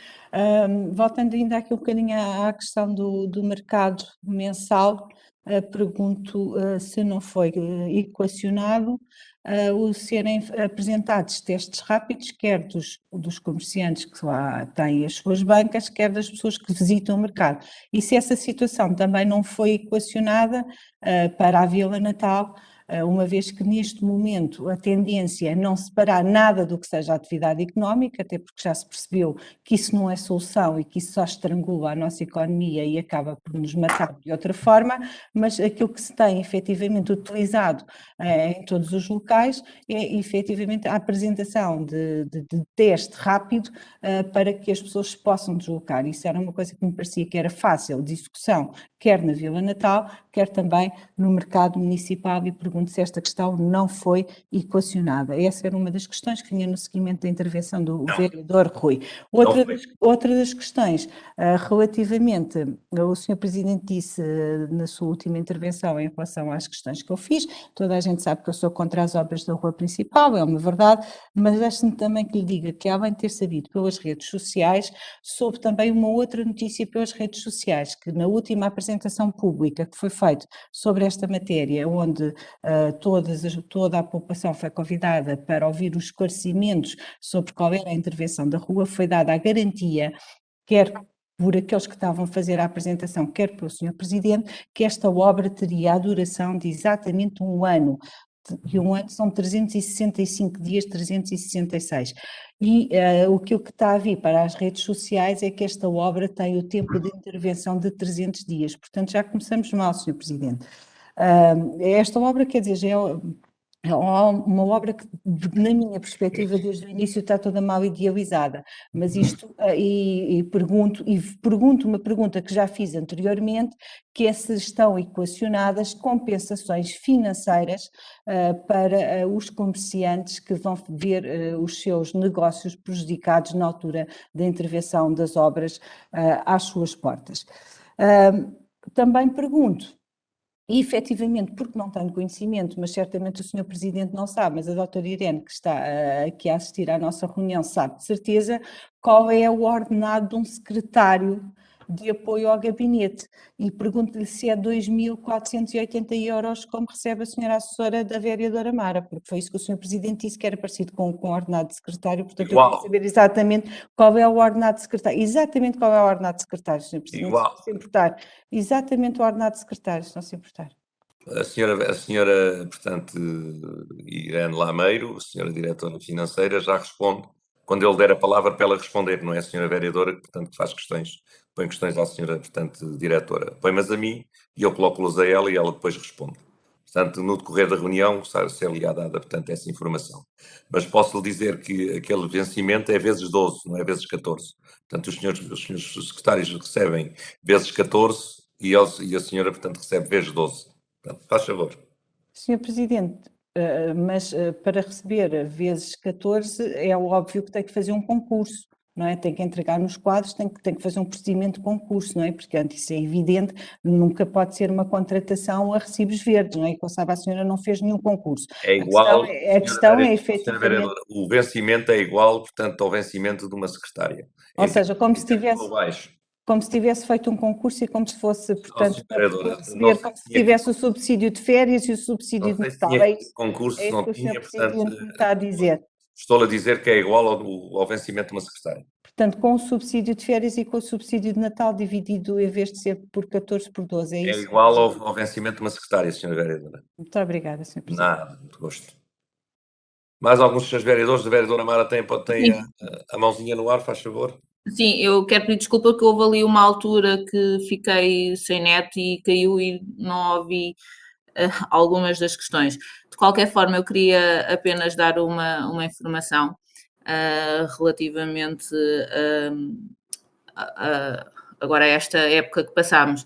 Voltando ainda aqui um bocadinho à questão do mercado mensal, pergunto se não foi equacionado o serem apresentados testes rápidos, quer dos comerciantes que lá têm as suas bancas, quer das pessoas que visitam o mercado. E se essa situação também não foi equacionada para a Vila Natal, uma vez que neste momento a tendência é não separar nada do que seja atividade económica, até porque já se percebeu que isso não é solução e que isso só estrangula a nossa economia e acaba por nos matar de outra forma, mas aquilo que se tem efetivamente utilizado em todos os locais é efetivamente a apresentação de teste rápido para que as pessoas se possam deslocar. Isso era uma coisa que me parecia que era fácil de execução, quer na Vila Natal, quer também no mercado municipal, e pergunto se esta questão não foi equacionada. Essa era uma das questões que vinha no seguimento da intervenção do vereador Rui. Outra das questões, relativamente, o Sr. Presidente disse na sua última intervenção em relação às questões que eu fiz, toda a gente sabe que eu sou contra as obras da rua principal, é uma verdade, mas deixe-me também que lhe diga que, além de ter sabido pelas redes sociais, soube também uma outra notícia pelas redes sociais, que na última apresentação pública que foi feita sobre esta matéria, onde toda a população foi convidada para ouvir os esclarecimentos sobre qual era a intervenção da rua, foi dada a garantia, quer por aqueles que estavam a fazer a apresentação, quer pelo Sr. Presidente, que esta obra teria a duração de exatamente um ano, que um ano são 365 dias, 366. E aquilo que está a vir para as redes sociais é que esta obra tem o tempo de intervenção de 300 dias. Portanto, já começamos mal, Sr. Presidente. Esta obra, quer dizer, já é uma obra que, na minha perspectiva, desde o início está toda mal idealizada, mas isto, e pergunto uma pergunta que já fiz anteriormente, que é se estão equacionadas compensações financeiras para os comerciantes que vão ver os seus negócios prejudicados na altura da intervenção das obras às suas portas. Também pergunto, e efetivamente, porque não tenho conhecimento, mas certamente o Sr. Presidente não sabe, mas a doutora Irene, que está aqui a assistir à nossa reunião, sabe de certeza qual é o ordenado de um secretário de apoio ao gabinete. E pergunto-lhe se é 2.480 euros como recebe a senhora assessora da vereadora Mara, porque foi isso que o Sr. Presidente disse que era parecido com o ordenado de secretário, portanto eu quero saber exatamente qual é o ordenado de secretário. Exatamente qual é o ordenado de secretário, Sr. Presidente, se não se importar. Exatamente o ordenado de secretário, se não se importar. A senhora, portanto, Irene Lameiro, a senhora diretora financeira, já responde quando ele der a palavra para ela responder, não é a senhora vereadora que, portanto, faz questões, põe questões à senhora, portanto, diretora. Põe-mas a mim e eu coloco-las a ela e ela depois responde. Portanto, no decorrer da reunião, ser-lhe dada, portanto, essa informação. Mas posso-lhe dizer que aquele vencimento é vezes 12, não é vezes 14. Portanto, os senhores secretários recebem vezes 14 e a senhora, portanto, recebe vezes 12. Portanto, faz favor. Sr. Presidente, mas para receber vezes 14 é óbvio que tem que fazer um concurso, não é? Tem que entregar nos quadros, tem que fazer um procedimento de concurso, não é? Porque antes isso é evidente, nunca pode ser uma contratação a recibos verdes, não é? E como sabe, a senhora não fez nenhum concurso. É igual, a questão é efetivamente... O vencimento é igual, portanto, ao vencimento de uma secretária. Ou seja, como se tivesse feito um concurso e como se fosse, portanto, para receber, como se tivesse o subsídio de férias e o subsídio de Natal. É isso que o Sr. Presidente me está a dizer. Estou a dizer que é igual ao vencimento de uma secretária. Portanto, com o subsídio de férias e com o subsídio de Natal dividido, em vez de ser por 14, por 12, é isso? É igual ao vencimento de uma secretária, Sra. Vereadora. Muito obrigada, Sr. Presidente. Nada, muito gosto. Mais alguns dos seus vereadores? A vereadora Mara tem a mãozinha no ar, faz favor. Sim, eu quero pedir desculpa que houve ali uma altura que fiquei sem net e caiu e não ouvi algumas das questões. De qualquer forma, eu queria apenas dar uma informação relativamente agora a esta época que passámos.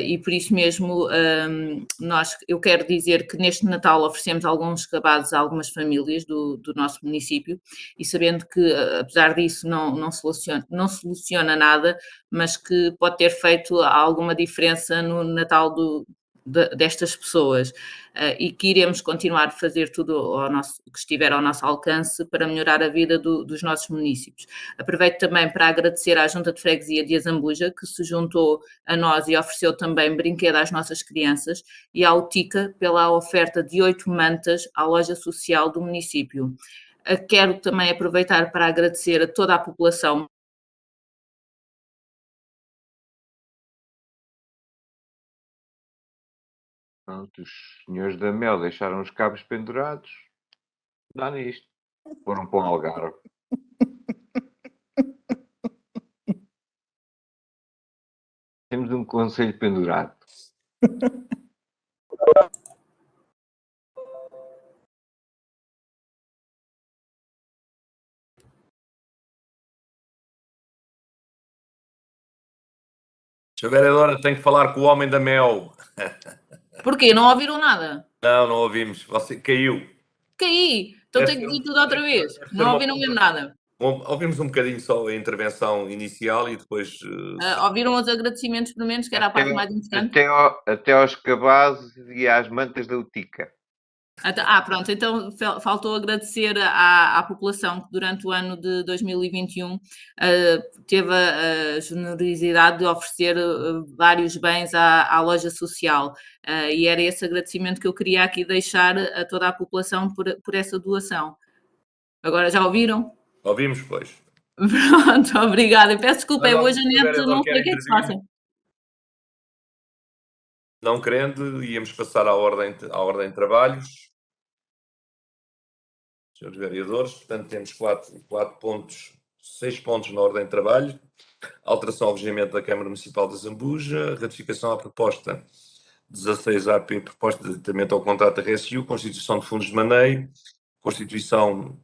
E por isso mesmo eu quero dizer que neste Natal oferecemos alguns cabazes a algumas famílias do nosso município e sabendo que apesar disso não soluciona nada, mas que pode ter feito alguma diferença no Natal destas pessoas e que iremos continuar a fazer tudo que estiver ao nosso alcance para melhorar a vida dos nossos municípios. Aproveito também para agradecer à Junta de Freguesia de Azambuja, que se juntou a nós e ofereceu também brinquedo às nossas crianças, e à UTICA pela oferta de 8 mantas à loja social do município. Quero também aproveitar para agradecer a toda a população. Pronto, os senhores da Mel deixaram os cabos pendurados. Dá nisto. Foram para um Algarve. Temos um conselho pendurado. Sr. Vereadora, tenho que falar com o homem da Mel. Porquê? Não ouviram nada? Não ouvimos. Você caiu. Caí! Então tenho que dizer tudo outra vez. Não ouviram mesmo nada. Ouvimos um bocadinho só a intervenção inicial e depois... Ouviram os agradecimentos, pelo menos, que era a parte mais importante? Até aos cabazes e às mantas da UTICA. Pronto, então faltou agradecer à população que durante o ano de 2021 teve a generosidade de oferecer vários bens à loja social e era esse agradecimento que eu queria aqui deixar a toda a população por essa doação. Agora já ouviram? Ouvimos, pois. Pronto, obrigada. Peço desculpa, hoje a net não sei o que é que se passa. Não querendo, íamos passar à ordem de trabalhos. Senhores vereadores, portanto temos 6 pontos na ordem de trabalho. Alteração ao regimento da Câmara Municipal de Azambuja, ratificação à proposta 16 AP, proposta de aditamento ao contrato da RSU, constituição de fundos de maneio, constituição...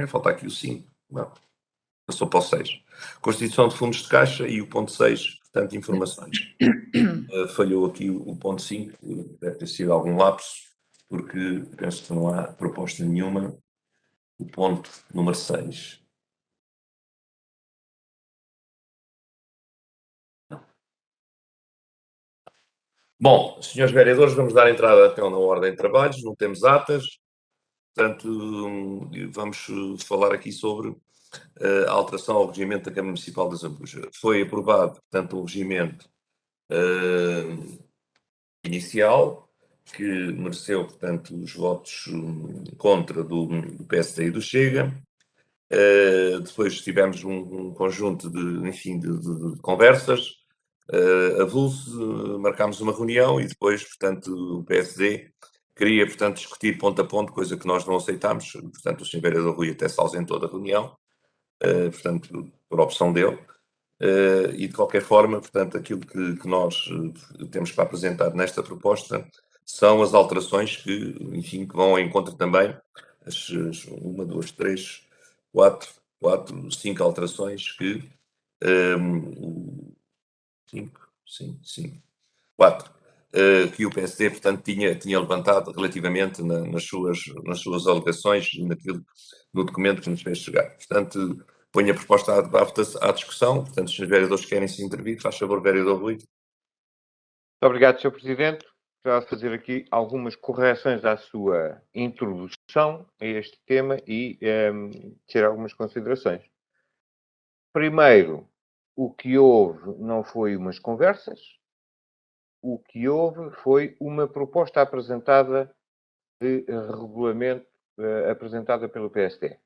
falta aqui o 5, não, passou para o 6. Constituição de fundos de caixa e o ponto 6, portanto, informações. Falhou aqui o ponto 5, deve ter sido algum lapso, porque penso que não há proposta nenhuma. O ponto número 6. Bom, senhores vereadores, vamos dar entrada então na ordem de trabalhos, não temos atas, portanto, vamos falar aqui sobre a alteração ao regimento da Câmara Municipal de Azambuja. Foi aprovado, portanto, o regimento inicial, que mereceu, portanto, os votos contra do PSD e do Chega. Depois tivemos um conjunto de conversas, avulso, marcámos uma reunião e depois, portanto, o PSD queria, portanto, discutir ponto a ponto, coisa que nós não aceitámos, portanto, o Sr. Vereador Rui até se ausentou da reunião, portanto, por opção dele, e de qualquer forma, portanto, aquilo que nós temos para apresentar nesta proposta são as alterações que, enfim, que vão ao encontro também, as 1, 2, 3, 4, 5 alterações que 4 que o PSD, portanto, tinha levantado relativamente nas suas alegações e no documento que nos fez chegar. Portanto, ponho a proposta à discussão. Portanto, se os vereadores querem se intervir, faz favor, vereador Rui. Muito obrigado, Sr. Presidente. Já fazer aqui algumas correções à sua introdução a este tema e tirar algumas considerações. Primeiro, o que houve não foi umas conversas, o que houve foi uma proposta apresentada de regulamento apresentada pelo PSD.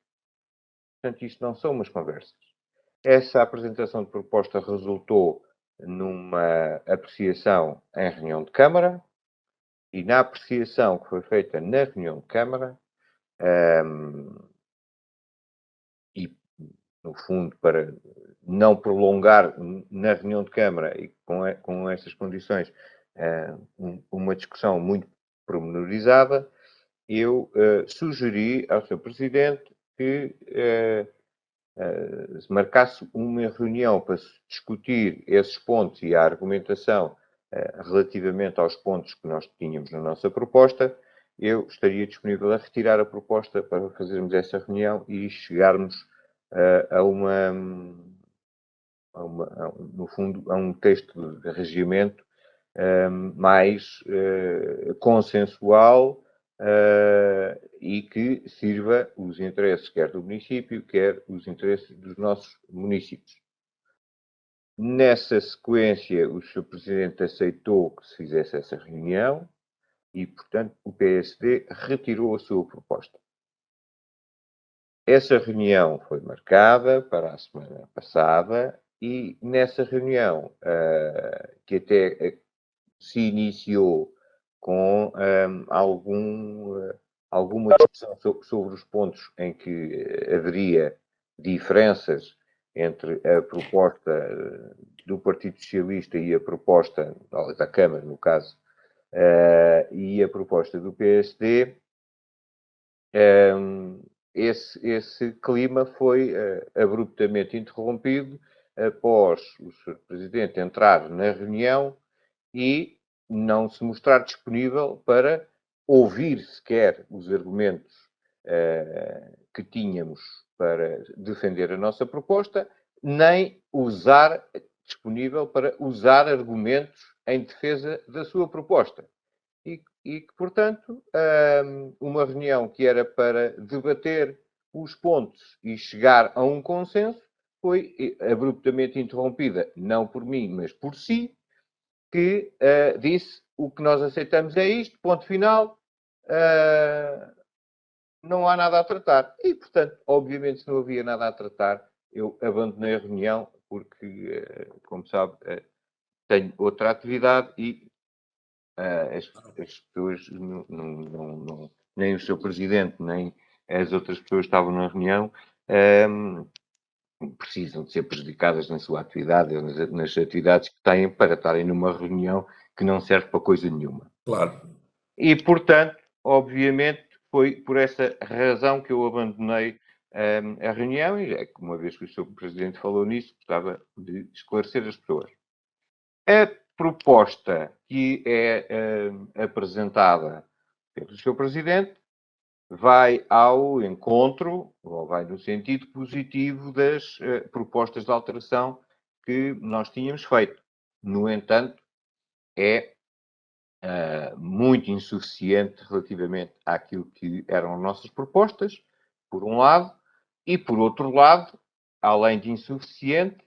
Portanto, isto não são umas conversas. Essa apresentação de proposta resultou numa apreciação em reunião de Câmara e na apreciação que foi feita na reunião de Câmara e, no fundo, para não prolongar na reunião de Câmara e com estas condições uma discussão muito pormenorizada, eu sugeri ao Sr. Presidente que se marcasse uma reunião para se discutir esses pontos e a argumentação relativamente aos pontos que nós tínhamos na nossa proposta, eu estaria disponível a retirar a proposta para fazermos essa reunião e chegarmos no fundo, a um texto de regimento mais consensual e que sirva os interesses quer do município, quer os interesses dos nossos municípios. Nessa sequência, o Sr. Presidente aceitou que se fizesse essa reunião e, portanto, o PSD retirou a sua proposta. Essa reunião foi marcada para a semana passada e nessa reunião, que até se iniciou com alguma discussão sobre os pontos em que haveria diferenças entre a proposta do Partido Socialista e a proposta da Câmara, no caso, e a proposta do PSD, esse clima foi abruptamente interrompido após o Sr. Presidente entrar na reunião e não se mostrar disponível para ouvir sequer os argumentos que tínhamos para defender a nossa proposta, nem disponível para usar argumentos em defesa da sua proposta. E que, portanto, uma reunião que era para debater os pontos e chegar a um consenso foi abruptamente interrompida, não por mim, mas por si, que disse: o que nós aceitamos é isto, ponto final, não há nada a tratar. E, portanto, obviamente, se não havia nada a tratar, eu abandonei a reunião, porque, como sabe, tenho outra atividade e as pessoas, nem o Sr. Presidente, nem as outras pessoas que estavam na reunião, precisam de ser prejudicadas na sua atividade, nas atividades que têm, para estarem numa reunião que não serve para coisa nenhuma. Claro. E, portanto, obviamente, foi por essa razão que eu abandonei a reunião, e uma vez que o Sr. Presidente falou nisso, gostava de esclarecer as pessoas. A proposta que é apresentada pelo Sr. Presidente vai ao encontro, ou vai no sentido positivo das propostas de alteração que nós tínhamos feito. No entanto, é muito insuficiente relativamente àquilo que eram as nossas propostas, por um lado, e por outro lado, além de insuficiente,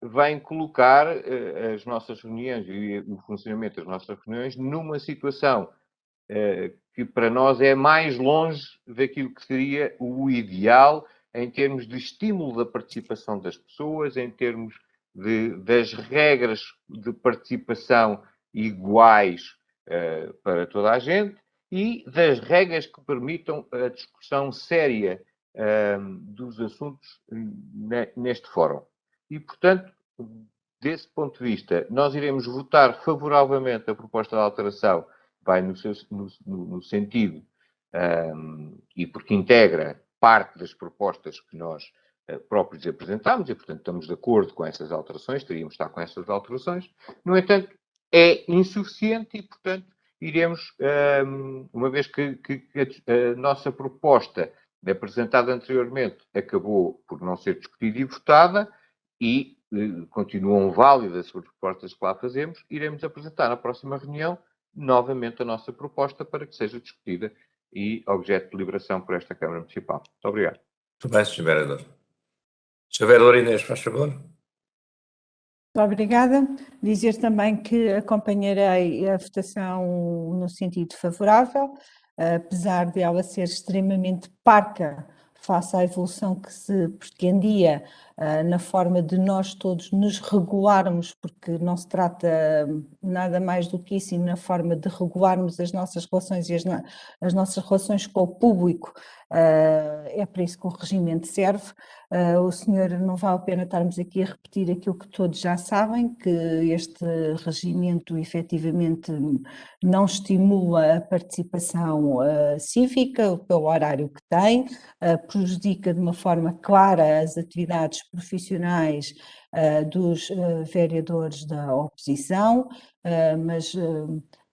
vem colocar as nossas reuniões e o funcionamento das nossas reuniões numa situação que para nós é mais longe daquilo que seria o ideal em termos de estímulo da participação das pessoas, em termos das regras de participação iguais para toda a gente e das regras que permitam a discussão séria dos assuntos neste fórum. E, portanto, desse ponto de vista, nós iremos votar favoravelmente a proposta de alteração, vai no sentido, e porque integra parte das propostas que nós próprios apresentámos, e, portanto, estamos de acordo com essas alterações, teríamos de estar com essas alterações. No entanto, é insuficiente e, portanto, iremos, uma vez que a nossa proposta apresentada anteriormente acabou por não ser discutida e votada, e continuam válidas as propostas que lá fazemos, iremos apresentar na próxima reunião novamente a nossa proposta para que seja discutida e objeto de deliberação por esta Câmara Municipal. Muito obrigado. Muito bem, Sr. Vereador. Sr. Vereador Inês, faz favor. Muito obrigada. Dizer também que acompanharei a votação no sentido favorável, apesar de ela ser extremamente parca face à evolução que se pretendia na forma de nós todos nos regularmos, porque não se trata nada mais do que isso, e na forma de regularmos as nossas relações e as nossas relações com o público É para isso que o regimento serve. O senhor, não vale a pena estarmos aqui a repetir aquilo que todos já sabem, que este regimento efetivamente não estimula a participação cívica pelo horário que tem, prejudica de uma forma clara as atividades profissionais dos vereadores da oposição, mas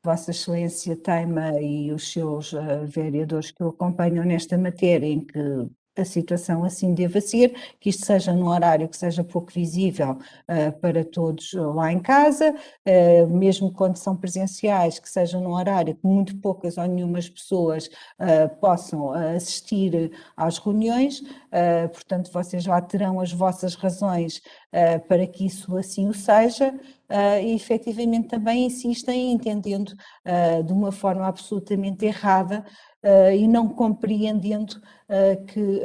Vossa Excelência teima e os seus vereadores que o acompanham nesta matéria em que a situação assim deva ser, que isto seja num horário que seja pouco visível para todos lá em casa, mesmo quando são presenciais, que seja num horário que muito poucas ou nenhumas pessoas possam assistir às reuniões, portanto vocês lá terão as vossas razões para que isso assim o seja, e efetivamente também insistem entendendo de uma forma absolutamente errada e não compreendendo que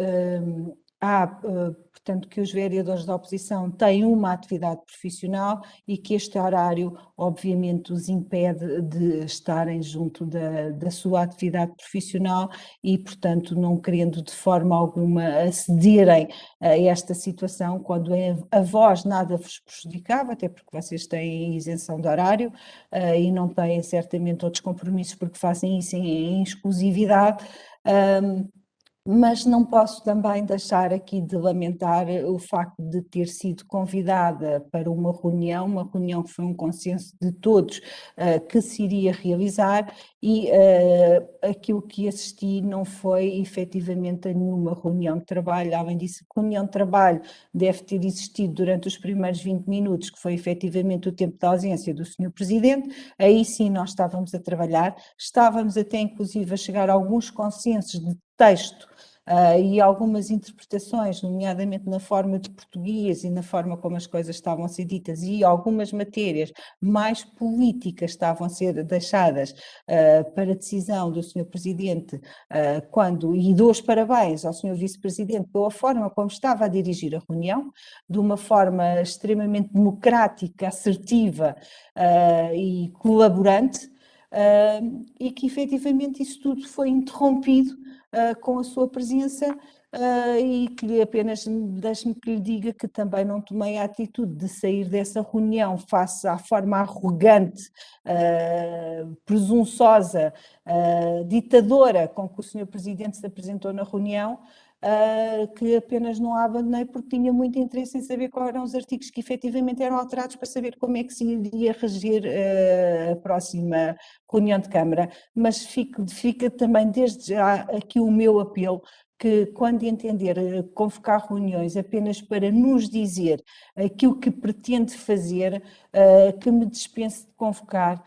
portanto, que os vereadores da oposição têm uma atividade profissional e que este horário, obviamente, os impede de estarem junto da sua atividade profissional e, portanto, não querendo de forma alguma acederem a esta situação, quando a vós nada vos prejudicava, até porque vocês têm isenção de horário e não têm certamente outros compromissos porque fazem isso em exclusividade. Mas não posso também deixar aqui de lamentar o facto de ter sido convidada para uma reunião que foi um consenso de todos que se iria realizar e aquilo que assisti não foi efetivamente a nenhuma reunião de trabalho. Além disso, a reunião de trabalho deve ter existido durante os primeiros 20 minutos, que foi efetivamente o tempo de ausência do Sr. Presidente. Aí sim nós estávamos a trabalhar, estávamos até inclusive a chegar a alguns consensos de texto e algumas interpretações, nomeadamente na forma de português e na forma como as coisas estavam a ser ditas, e algumas matérias mais políticas estavam a ser deixadas para decisão do Sr. Presidente, e dou os parabéns ao Sr. Vice-Presidente pela forma como estava a dirigir a reunião, de uma forma extremamente democrática, assertiva e colaborante, e que efetivamente isso tudo foi interrompido com a sua presença e que apenas deixe-me que lhe diga que também não tomei a atitude de sair dessa reunião face à forma arrogante, presunçosa, ditadora com que o Sr. Presidente se apresentou na reunião, que apenas não a abandonei porque tinha muito interesse em saber quais eram os artigos que efetivamente eram alterados para saber como é que se iria reger a próxima reunião de Câmara, mas fica também desde já aqui o meu apelo que quando entender convocar reuniões apenas para nos dizer aquilo que pretende fazer, que me dispense de convocar,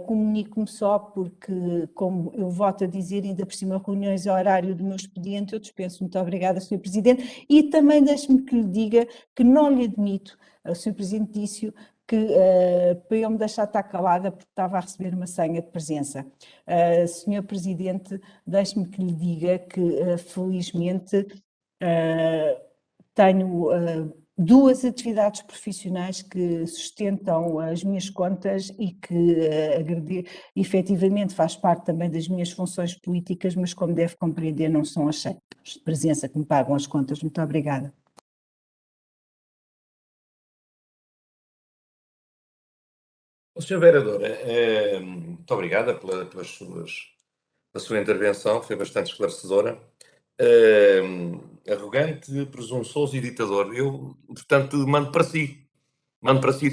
comunico-me só porque, como eu volto a dizer, ainda por cima reuniões ao horário do meu expediente, eu dispenso. Muito obrigada, Sr. Presidente, e também deixe-me que lhe diga que não lhe admito, o Sr. Presidente disse-o, que para eu me deixar estar calada porque estava a receber uma senha de presença. Sr. Presidente, deixe-me que lhe diga que felizmente tenho duas atividades profissionais que sustentam as minhas contas e que efetivamente faz parte também das minhas funções políticas, mas como deve compreender não são as senhas de presença que me pagam as contas. Muito obrigada. Sr. Vereador, muito obrigada pela sua intervenção, foi bastante esclarecedora. Arrogante, presunçoso e ditador. Eu, portanto, mando para si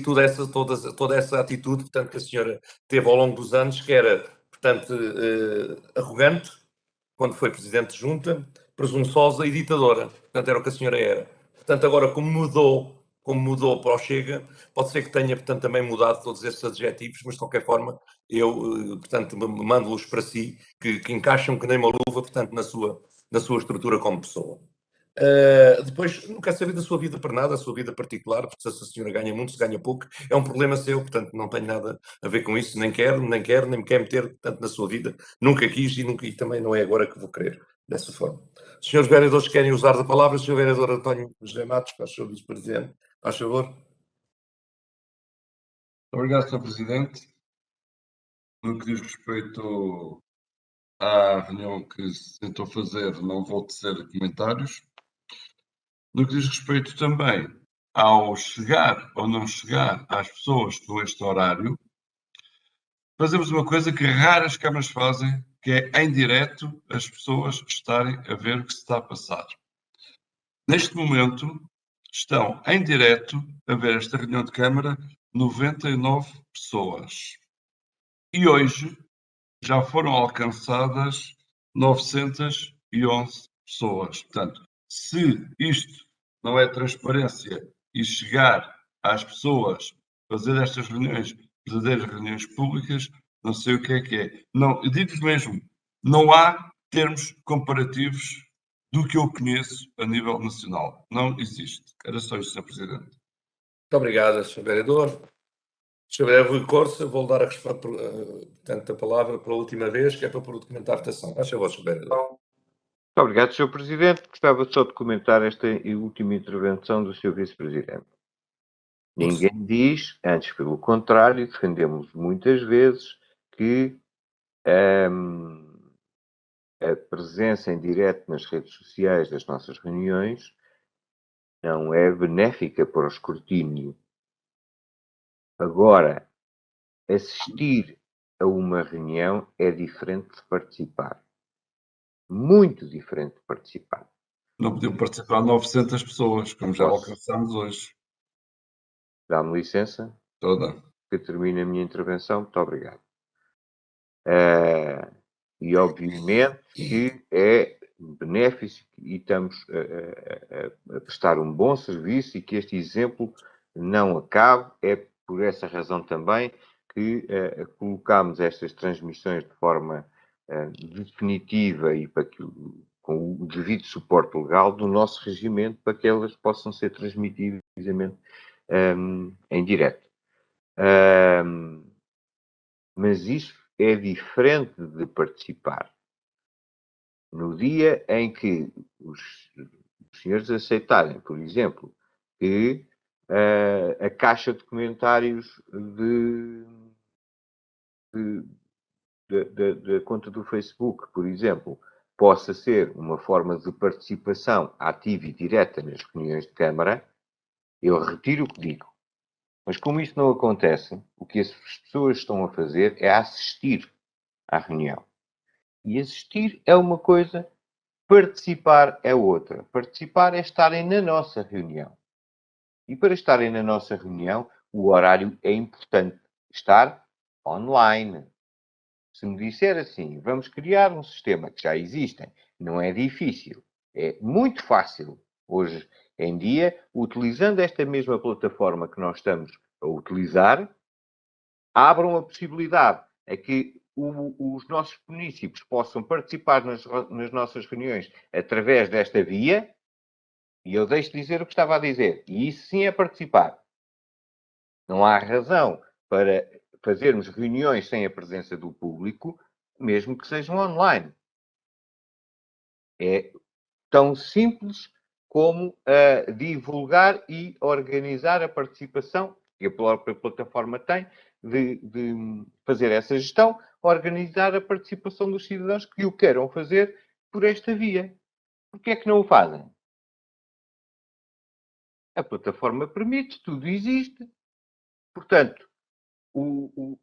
toda essa atitude, portanto, que a senhora teve ao longo dos anos, que era, portanto, arrogante, quando foi Presidente de Junta, presunçosa e ditadora. Portanto, era o que a senhora era. Portanto, agora, como mudou para o Chega, pode ser que tenha, portanto, também mudado todos esses adjetivos, mas de qualquer forma, eu, portanto, mando-los para si, que encaixam que nem uma luva, portanto, na sua estrutura como pessoa. Depois, não quero saber da sua vida para nada, a sua vida particular, porque se a senhora ganha muito, se ganha pouco, é um problema seu, portanto, não tenho nada a ver com isso, nem me quero meter, portanto, na sua vida, nunca quis e também não é agora que vou querer, dessa forma. Os senhores vereadores querem usar da palavra, o senhor vereador António José Matos, faz favor, vice-presidente, faz favor. Obrigado, Sr. Presidente. No que diz respeito à reunião que se tentou fazer, não vou tecer comentários. No que diz respeito também ao chegar ou não chegar às pessoas com este horário, fazemos uma coisa que raras câmaras fazem, que é em direto as pessoas estarem a ver o que se está a passar. Neste momento, estão em direto a ver esta reunião de Câmara 99 pessoas. E hoje já foram alcançadas 911 pessoas. Portanto, se isto não é transparência e chegar às pessoas, fazer estas reuniões, verdadeiras reuniões públicas, não sei o que é. Não, eu digo-vos mesmo, não há termos comparativos do que eu conheço a nível nacional. Não existe. Era só isto, Sr. Presidente. Muito obrigado, Sr. Vereador. Sr. Vereador Rui Corsa, vou dar portanto, a palavra pela última vez, que é para pôr o documento à votação. Faz favor, Sr. Vereador. Muito obrigado, Sr. Presidente. Gostava só de comentar esta última intervenção do Sr. Vice-Presidente. Ninguém diz, antes pelo contrário, defendemos muitas vezes que a presença em direto nas redes sociais das nossas reuniões não é benéfica para o escrutínio. Agora, assistir a uma reunião é diferente de participar. Muito diferente de participar. Não podiam participar 900 pessoas, como já alcançamos hoje. Dá-me licença? Toda. Que termine a minha intervenção. Muito obrigado. E obviamente que é benéfico e estamos a prestar um bom serviço e que este exemplo não acabe. É por essa razão também que colocamos estas transmissões de forma definitiva e para que, com o devido suporte legal do nosso regimento, para que elas possam ser transmitidas precisamente em direto. Mas isso é diferente de participar. No dia em que os senhores aceitarem, por exemplo, que a caixa de comentários da conta do Facebook, por exemplo, possa ser uma forma de participação ativa e direta nas reuniões de Câmara, eu retiro o que digo. Mas como isso não acontece, o que as pessoas estão a fazer é assistir à reunião. E assistir é uma coisa, participar é outra. Participar é estarem na nossa reunião. E para estarem na nossa reunião, o horário é importante. Estar online. Se me disser assim, vamos criar um sistema que já existe, não é difícil. É muito fácil. Hoje em dia, utilizando esta mesma plataforma que nós estamos a utilizar, abram a possibilidade a que os nossos munícipes possam participar nas nossas reuniões através desta via, e eu deixo de dizer o que estava a dizer, e isso sim é participar. Não há razão para fazermos reuniões sem a presença do público, mesmo que sejam online. É tão simples como divulgar e organizar a participação, que a própria plataforma tem, de fazer essa gestão, organizar a participação dos cidadãos que o queiram fazer por esta via. Por que é que não o fazem? A plataforma permite, tudo existe. Portanto,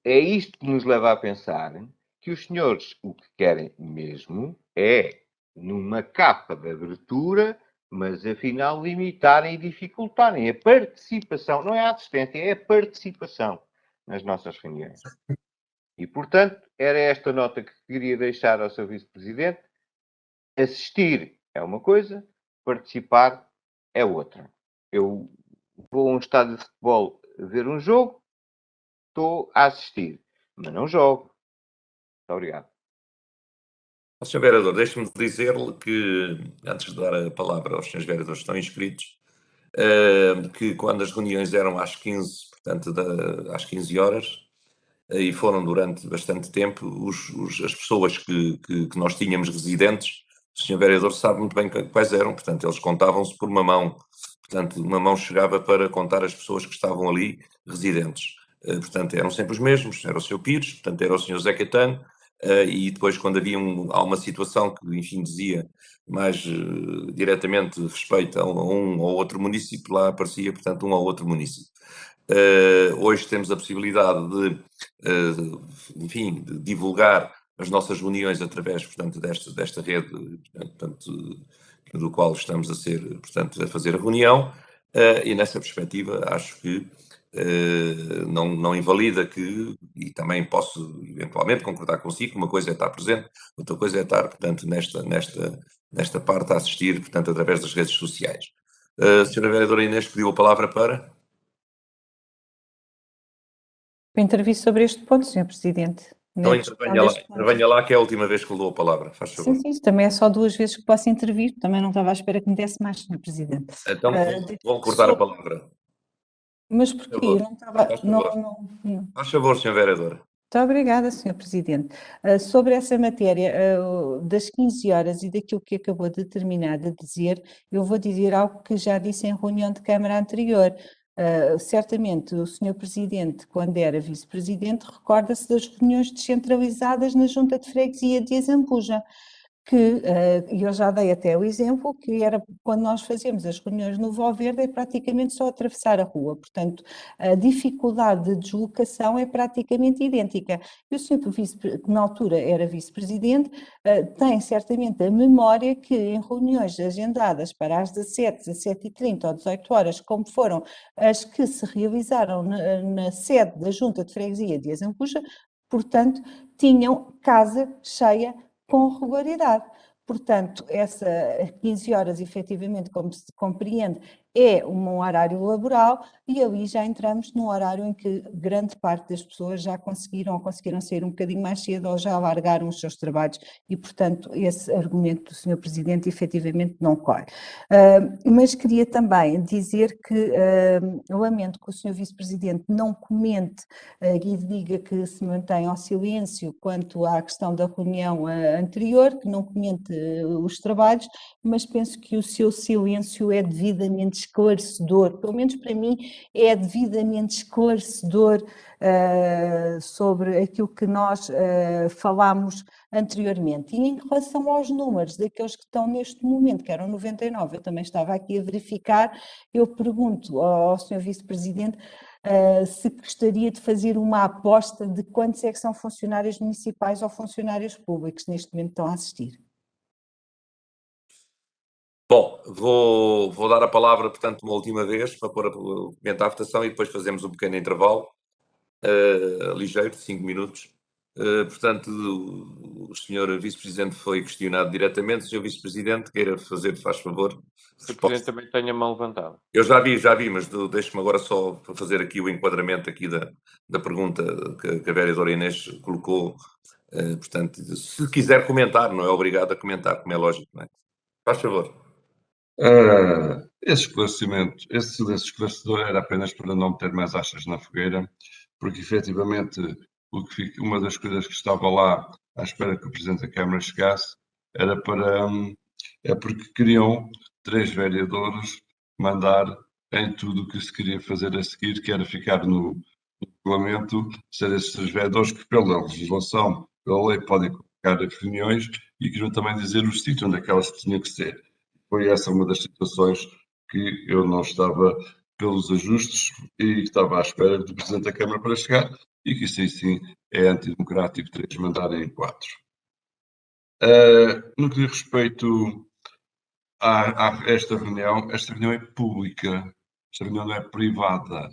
é isto que nos leva a pensar que os senhores o que querem mesmo é, numa capa de abertura, mas afinal limitarem e dificultarem a participação, não é a assistência, é a participação nas nossas reuniões. E, portanto, era esta nota que queria deixar ao Sr. Vice-Presidente. Assistir é uma coisa, participar é outra. Eu vou a um estádio de futebol ver um jogo, estou a assistir, mas não jogo. Muito obrigado. Sr. Vereador, deixe-me dizer-lhe que, antes de dar a palavra aos senhores vereadores que estão inscritos, que quando as reuniões eram às 15, portanto, às 15 horas, e foram durante bastante tempo, as pessoas que nós tínhamos residentes, o senhor vereador sabe muito bem quais eram, portanto, eles contavam-se por uma mão. Portanto, uma mão chegava para contar as pessoas que estavam ali residentes. Portanto, eram sempre os mesmos. Era o Sr. Pires, portanto, era o Sr. Zé Caetano, e depois quando havia há uma situação que, enfim, dizia mais diretamente respeito a um ou outro município, lá aparecia, portanto, um ou outro município. Hoje temos a possibilidade de, enfim, de divulgar as nossas reuniões através, portanto, desta rede, portanto, do qual estamos a ser, portanto, a fazer a reunião, e nessa perspectiva acho que não invalida que, e também posso eventualmente concordar consigo, que uma coisa é estar presente, outra coisa é estar, portanto, nesta parte a assistir, portanto, através das redes sociais. A senhora vereadora Inês pediu a palavra para... Intervir sobre este ponto, Sr. Presidente. Então intervenha lá, que é a última vez que lhe dou a palavra, faz favor. Sim, também é só 2 vezes que posso intervir, também não estava à espera que me desse mais, Sr. Presidente. Então vou cortar a palavra. Mas porquê? Eu não estava... Faz favor, Sr. Vereadora. Muito obrigada, Sr. Presidente. Sobre essa matéria das 15 horas e daquilo que acabou de terminar de dizer, eu vou dizer algo que já disse em reunião de Câmara anterior. Certamente o Sr. Presidente, quando era Vice-Presidente, recorda-se das reuniões descentralizadas na Junta de Freguesia de Azambuja, que eu já dei até o exemplo, que era quando nós fazemos as reuniões no Valverde, é praticamente só atravessar a rua, portanto, a dificuldade de deslocação é praticamente idêntica. E o senhor que na altura era vice-presidente, tem certamente a memória que em reuniões agendadas para as 17, 17h30 ou 18 horas, como foram as que se realizaram na sede da Junta de Freguesia de Azambuja, portanto, tinham casa cheia com regularidade. Portanto, essa 15 horas, efetivamente, como se compreende, é um horário laboral e ali já entramos num horário em que grande parte das pessoas já conseguiram sair um bocadinho mais cedo ou já alargaram os seus trabalhos e, portanto, esse argumento do Sr. Presidente efetivamente não corre. Mas queria também dizer que lamento que o Sr. Vice-Presidente não comente e diga que se mantém ao silêncio quanto à questão da reunião anterior, que não comente os trabalhos, mas penso que o seu silêncio é devidamente esclarecedor, pelo menos para mim é devidamente esclarecedor sobre aquilo que nós falámos anteriormente. E em relação aos números daqueles que estão neste momento, que eram 99, eu também estava aqui a verificar, eu pergunto ao Sr. Vice-Presidente se gostaria de fazer uma aposta de quantos é que são funcionários municipais ou funcionários públicos neste momento estão a assistir. Bom, vou dar a palavra, portanto, uma última vez para pôr a votação e depois fazemos um pequeno intervalo, ligeiro, de 5 minutos. Portanto, o Sr. Vice-Presidente foi questionado diretamente. O Sr. Vice-Presidente, queira fazer, faz favor. O Sr. Presidente também tem a mão levantada. Eu já vi, mas deixe-me agora só para fazer aqui o enquadramento aqui da pergunta que a vereadora Inês colocou. Portanto, se quiser comentar, não é obrigado a comentar, como é lógico, não é? Faz favor. Esse esclarecimento, esse silêncio esclarecedor era apenas para não meter mais achas na fogueira, porque efetivamente uma das coisas que estava lá à espera que o Presidente da Câmara chegasse era porque queriam 3 vereadores mandar em tudo o que se queria fazer a seguir, que era ficar no regulamento, ser esses 3 vereadores que pela legislação, pela lei, podem convocar as reuniões e queriam também dizer o sítio onde aquelas tinham que ser. Foi essa uma das situações que eu não estava pelos ajustes e estava à espera do Presidente da Câmara para chegar e que isso aí sim é antidemocrático 3 mandarem em 4. No que diz respeito a esta reunião é pública, esta reunião não é privada,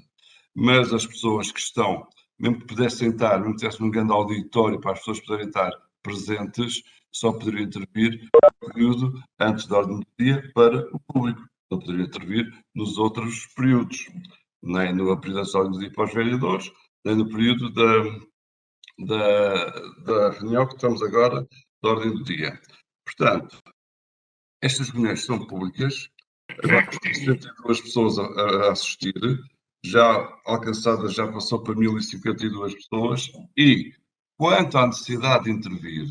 mas as pessoas que estão, mesmo que pudessem estar, mesmo que tivesse um grande auditório para as pessoas poderem estar presentes, só poderiam intervir no período antes da ordem do dia para o público. Não poderiam intervir nos outros períodos, nem no período da ordem do dia para os vereadores, nem no período da reunião que estamos agora, da ordem do dia. Portanto, estas reuniões são públicas, agora 72 pessoas a assistir, já alcançadas já passou para 1052 pessoas e, quanto à necessidade de intervir,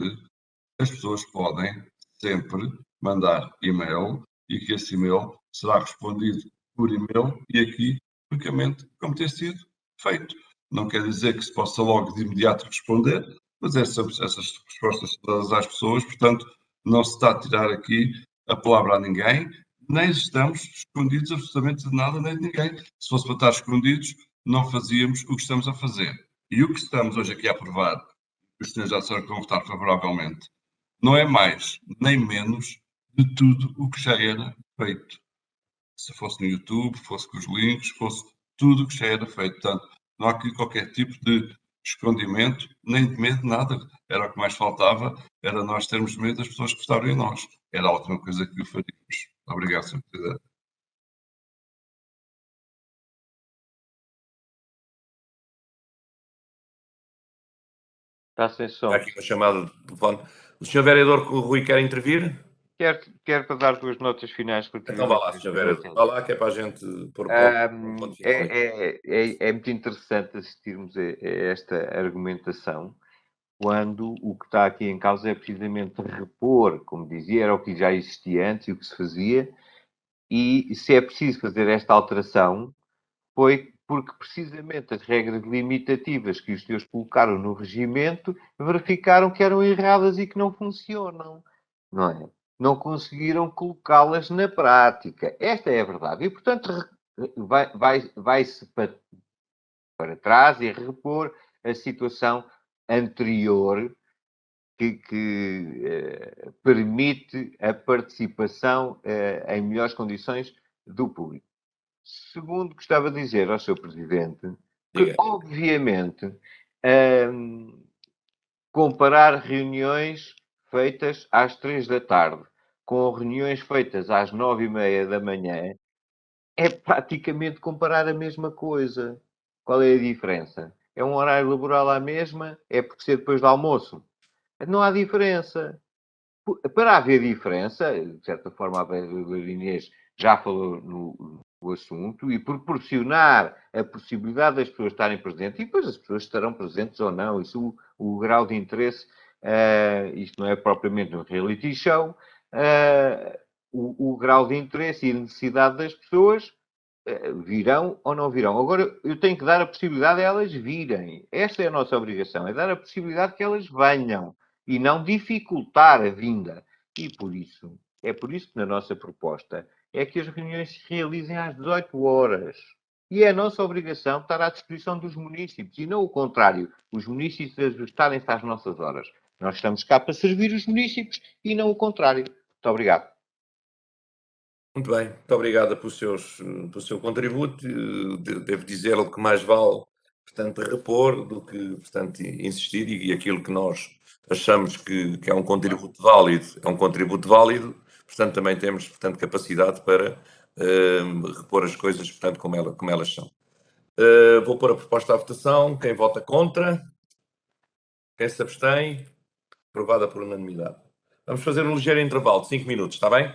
as pessoas podem sempre mandar e-mail e que esse e-mail será respondido por e-mail e aqui, publicamente, como tem sido feito. Não quer dizer que se possa logo de imediato responder, mas essas respostas todas às pessoas, portanto, não se está a tirar aqui a palavra a ninguém, nem estamos escondidos absolutamente de nada nem de ninguém. Se fosse para estar escondidos, não fazíamos o que estamos a fazer. E o que estamos hoje aqui a aprovar, os senhores já disseram que vão votar favoravelmente, não é mais nem menos de tudo o que já era feito. Se fosse no YouTube, fosse com os links, fosse tudo o que já era feito. Portanto, não há aqui qualquer tipo de escondimento, nem de medo, nada. Era o que mais faltava, era nós termos medo das pessoas que votaram em nós. Era a última coisa que o faríamos. Obrigado, Sr. Presidente. Está sem som. Há aqui uma chamada de telefone. O Sr. Vereador Rui quer intervir? Quero para dar 2 notas finais. Então vá lá, Sr. Vereador. Vá lá, que é para a gente pôr ponto final. É muito interessante assistirmos a esta argumentação, quando o que está aqui em causa é precisamente repor, como dizia, era o que já existia antes e o que se fazia, e se é preciso fazer esta alteração, foi porque precisamente as regras limitativas que os senhores colocaram no regimento verificaram que eram erradas e que não funcionam, não é? Não conseguiram colocá-las na prática. Esta é a verdade. E, portanto, vai-se para trás e repor a situação anterior que permite a participação em melhores condições do público. Segundo, gostava de dizer ao Sr. Presidente que, Diga. obviamente, comparar reuniões feitas às 3 da tarde com reuniões feitas às 9h30 da manhã é praticamente comparar a mesma coisa. Qual é a diferença? É um horário laboral à mesma? É porque ser depois do almoço? Não há diferença. Para haver diferença, de certa forma a vereadora Inês já falou no assunto, e proporcionar a possibilidade das pessoas estarem presentes, e depois as pessoas estarão presentes ou não, isso o grau de interesse, isto não é propriamente um reality show, o grau de interesse e a necessidade das pessoas virão ou não virão. Agora, eu tenho que dar a possibilidade a elas virem. Esta é a nossa obrigação, é dar a possibilidade que elas venham e não dificultar a vinda. E é por isso que na nossa proposta é que as reuniões se realizem às 18 horas. E é a nossa obrigação estar à disposição dos munícipes, e não o contrário, os munícipes ajustarem-se às nossas horas. Nós estamos cá para servir os munícipes e não o contrário. Muito obrigado. Muito bem, muito obrigado pelo seu contributo. Devo dizer-lhe que mais vale, portanto, repor do que, portanto, insistir, e aquilo que nós achamos que é um contributo válido, é um contributo válido, portanto, também temos, portanto, capacidade para repor as coisas, portanto, como elas são. Vou pôr a proposta à votação. Quem vota contra? Quem se abstém? Aprovada por unanimidade. Vamos fazer um ligeiro intervalo de 5 minutos, está bem?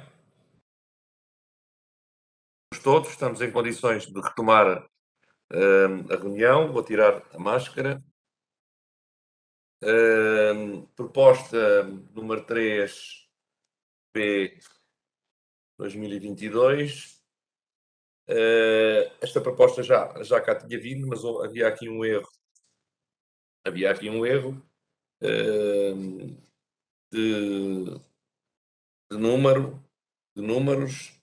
Todos estamos em condições de retomar a reunião. Vou tirar a máscara. Proposta número 3, P/2022. Esta proposta já cá tinha vindo, mas havia aqui um erro. Havia aqui um erro de números.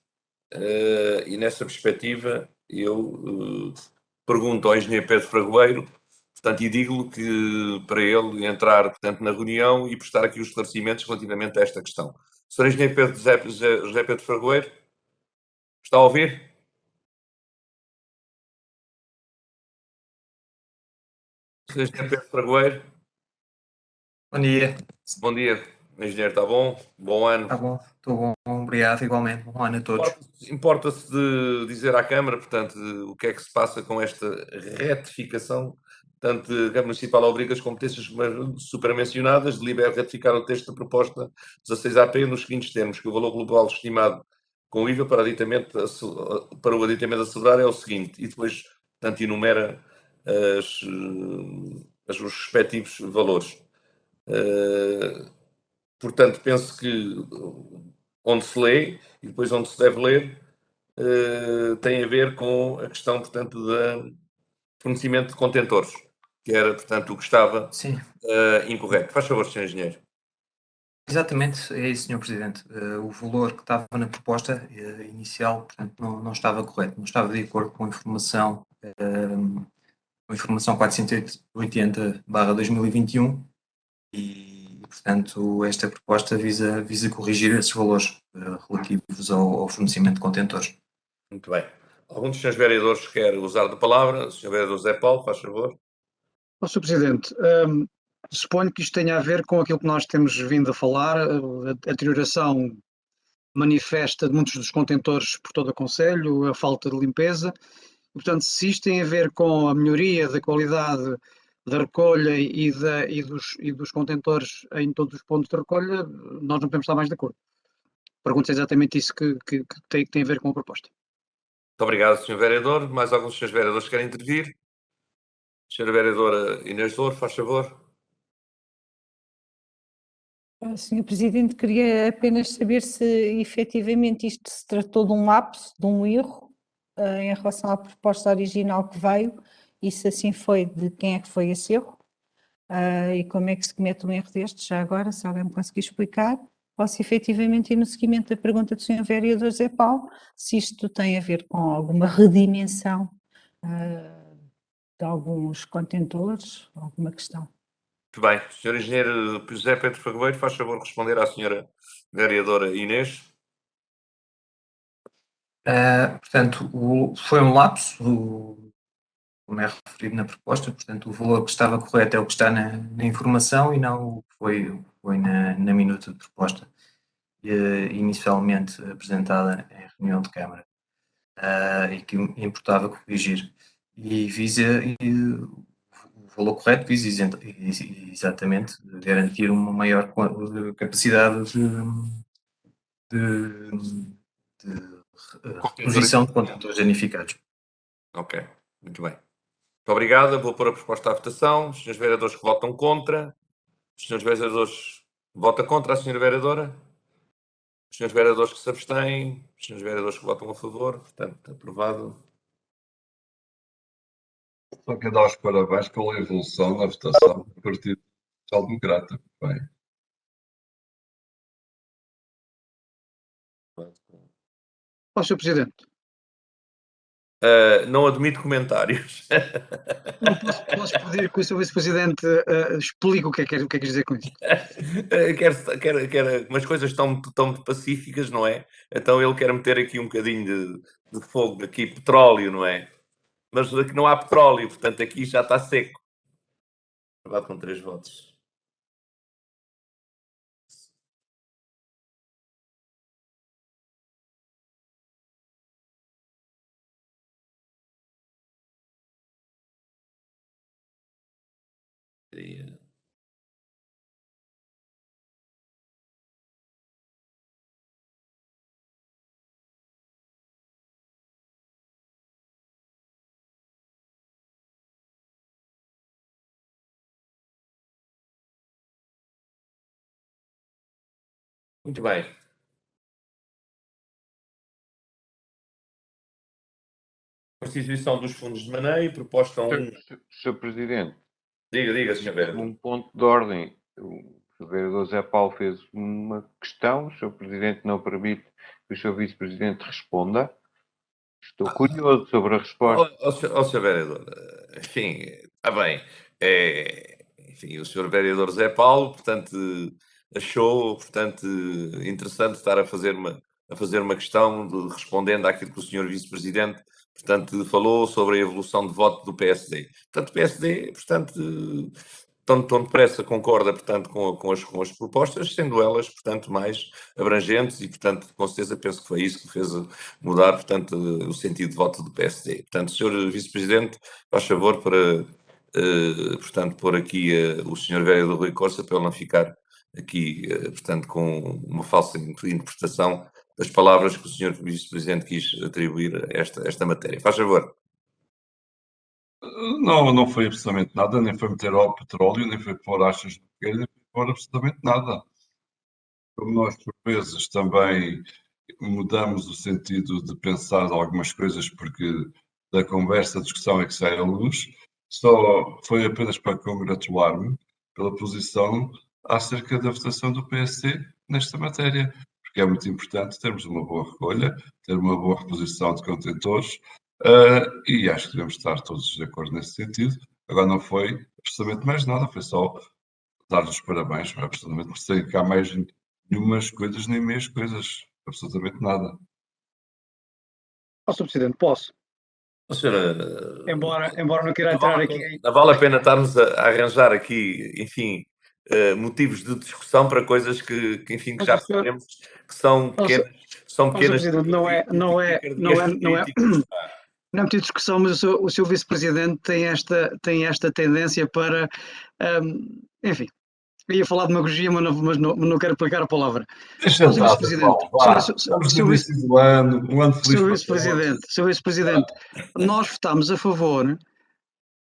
E nessa perspectiva eu pergunto ao engenheiro Pedro Fragoeiro, portanto, e digo-lhe que para ele entrar, portanto, na reunião e prestar aqui os esclarecimentos relativamente a esta questão. Sr. Engenheiro José Pedro Fragoeiro, está a ouvir? Sr. Engenheiro Pedro Fragoeiro. Bom dia. Bom dia, engenheiro, está bom? Bom ano. Está bom, estou bom, obrigado, igualmente. Bom ano a todos. Importa-se de dizer à Câmara, portanto, o que é que se passa com esta retificação. Portanto, a Câmara Municipal obriga as competências supramencionadas, delibera retificar o texto da proposta 16AP nos seguintes termos: que o valor global estimado com o IVA para o aditamento a celebrar é o seguinte, e depois, portanto, enumera os respectivos valores. Portanto, penso que onde se lê e depois onde se deve ler tem a ver com a questão, portanto, do fornecimento de contentores. que era, portanto, o que estava Sim, incorreto. Faz favor, Sr. Engenheiro. exatamente, é isso, Sr. Presidente. O valor que estava na proposta inicial, portanto, não estava correto, não estava de acordo com a informação 480/2021 e, portanto, esta proposta visa corrigir esses valores relativos ao fornecimento de contentores. Muito bem. Algum dos senhores vereadores quer usar da palavra? O Sr. Vereador Zé Paulo, faz favor. Sr. Presidente, suponho que isto tenha a ver com aquilo que nós temos vindo a falar, a deterioração manifesta de muitos dos contentores por todo o concelho, a falta de limpeza. E, portanto, se isto tem a ver com a melhoria da qualidade da recolha e dos contentores em todos os pontos de recolha, nós não podemos estar mais de acordo. Pergunto se é exatamente isso que tem a ver com a proposta. Muito obrigado, Sr. Vereador. Mais alguns dos senhores vereadores querem intervir? Sra. Vereadora Inês Louro, faz favor. Sr. Presidente, queria apenas saber se efetivamente isto se tratou de um lapso, de um erro, em relação à proposta original que veio, e se assim foi, de quem é que foi esse erro, e como é que se comete um erro destes, já agora, se alguém me conseguir explicar, ou se efetivamente ir no seguimento da pergunta do Sr. Vereador Zé Paulo, se isto tem a ver com alguma redimensão de alguns contentores, alguma questão. Muito bem. Sr. Engenheiro José Pedro Fagoeiro, faz favor responder à Sra. Vereadora Inês. Portanto, foi um lapso, como é referido na proposta, portanto, o valor que estava correto é o que está na informação e não o que foi na minuta de proposta inicialmente apresentada em reunião de Câmara e que importava corrigir. E o valor correto visa exatamente garantir uma maior capacidade de reposição de contentores danificados. Ok, muito bem. Muito obrigado. Vou pôr a proposta à votação. Os senhores vereadores que votam contra. Os senhores vereadores votam contra a senhora vereadora. Os senhores vereadores que se abstêm. Os senhores vereadores que votam a favor. Portanto, aprovado. Só quero dar os parabéns pela evolução na votação do Partido Social Democrata. Bem, Sr. Presidente, não admito comentários. não posso pedir que o Sr. Vice-Presidente explique o que é que quer dizer com isso. Umas coisas tão pacíficas, não é? Então ele quer meter aqui um bocadinho de fogo, aqui petróleo, não é? Mas aqui não há petróleo, portanto aqui já está seco. Aprovado com 3 votos. Muito bem. Constituição dos fundos de maneio, proposta 1. Sr. Presidente, Diga, Sr. Vereador. um ponto de ordem. O vereador Zé Paulo fez uma questão, o Sr. Presidente não permite que o Sr. Vice-Presidente responda. Estou curioso sobre a resposta. Sr. Vereador, enfim, está bem. Enfim, o Sr. Vereador Zé Paulo, portanto, achou, portanto, interessante estar a fazer uma questão respondendo àquilo que o Sr. Vice-Presidente, portanto, falou sobre a evolução de voto do PSD. Portanto, o PSD, portanto, tão depressa concorda, portanto, com as propostas, sendo elas, portanto, mais abrangentes e, portanto, com certeza penso que foi isso que fez mudar, portanto, o sentido de voto do PSD. Portanto, Sr. Vice-Presidente, faz favor para, portanto, pôr aqui o Sr. Vereador Rui Costa para ele não ficar aqui, portanto, com uma falsa interpretação das palavras que o Sr. Vice-Presidente quis atribuir a esta matéria. Faz favor. não foi absolutamente nada, nem foi meter ao petróleo, nem foi pôr achas de fogueira, nem foi pôr absolutamente nada. Como nós, por vezes, também mudamos o sentido de pensar algumas coisas, porque da conversa, a discussão é que sai à luz. Só foi apenas para congratular-me pela posição acerca da votação do PSD nesta matéria, porque é muito importante termos uma boa recolha, ter uma boa reposição de contentores, e acho que devemos estar todos de acordo nesse sentido. Agora não foi absolutamente mais nada, foi só dar-lhes os parabéns, não é absolutamente por sei que há mais nenhumas coisas nem meias coisas, absolutamente nada. Sr. Presidente, posso? Senhora, Embora não queira entrar aqui. não vale a pena estarmos a arranjar aqui, enfim, motivos de discussão para coisas que enfim, que já percebemos que são pequenas, são pequenas. Sr. Presidente, não é motivo de discussão, mas o seu vice-presidente tem esta tendência para, enfim, eu ia falar de demagogia, mas não quero aplicar a palavra. Deixa eu estar, Paulo, vá. Estamos no início do ano, um ano feliz para todos. Sr. Vice-Presidente, nós votámos a favor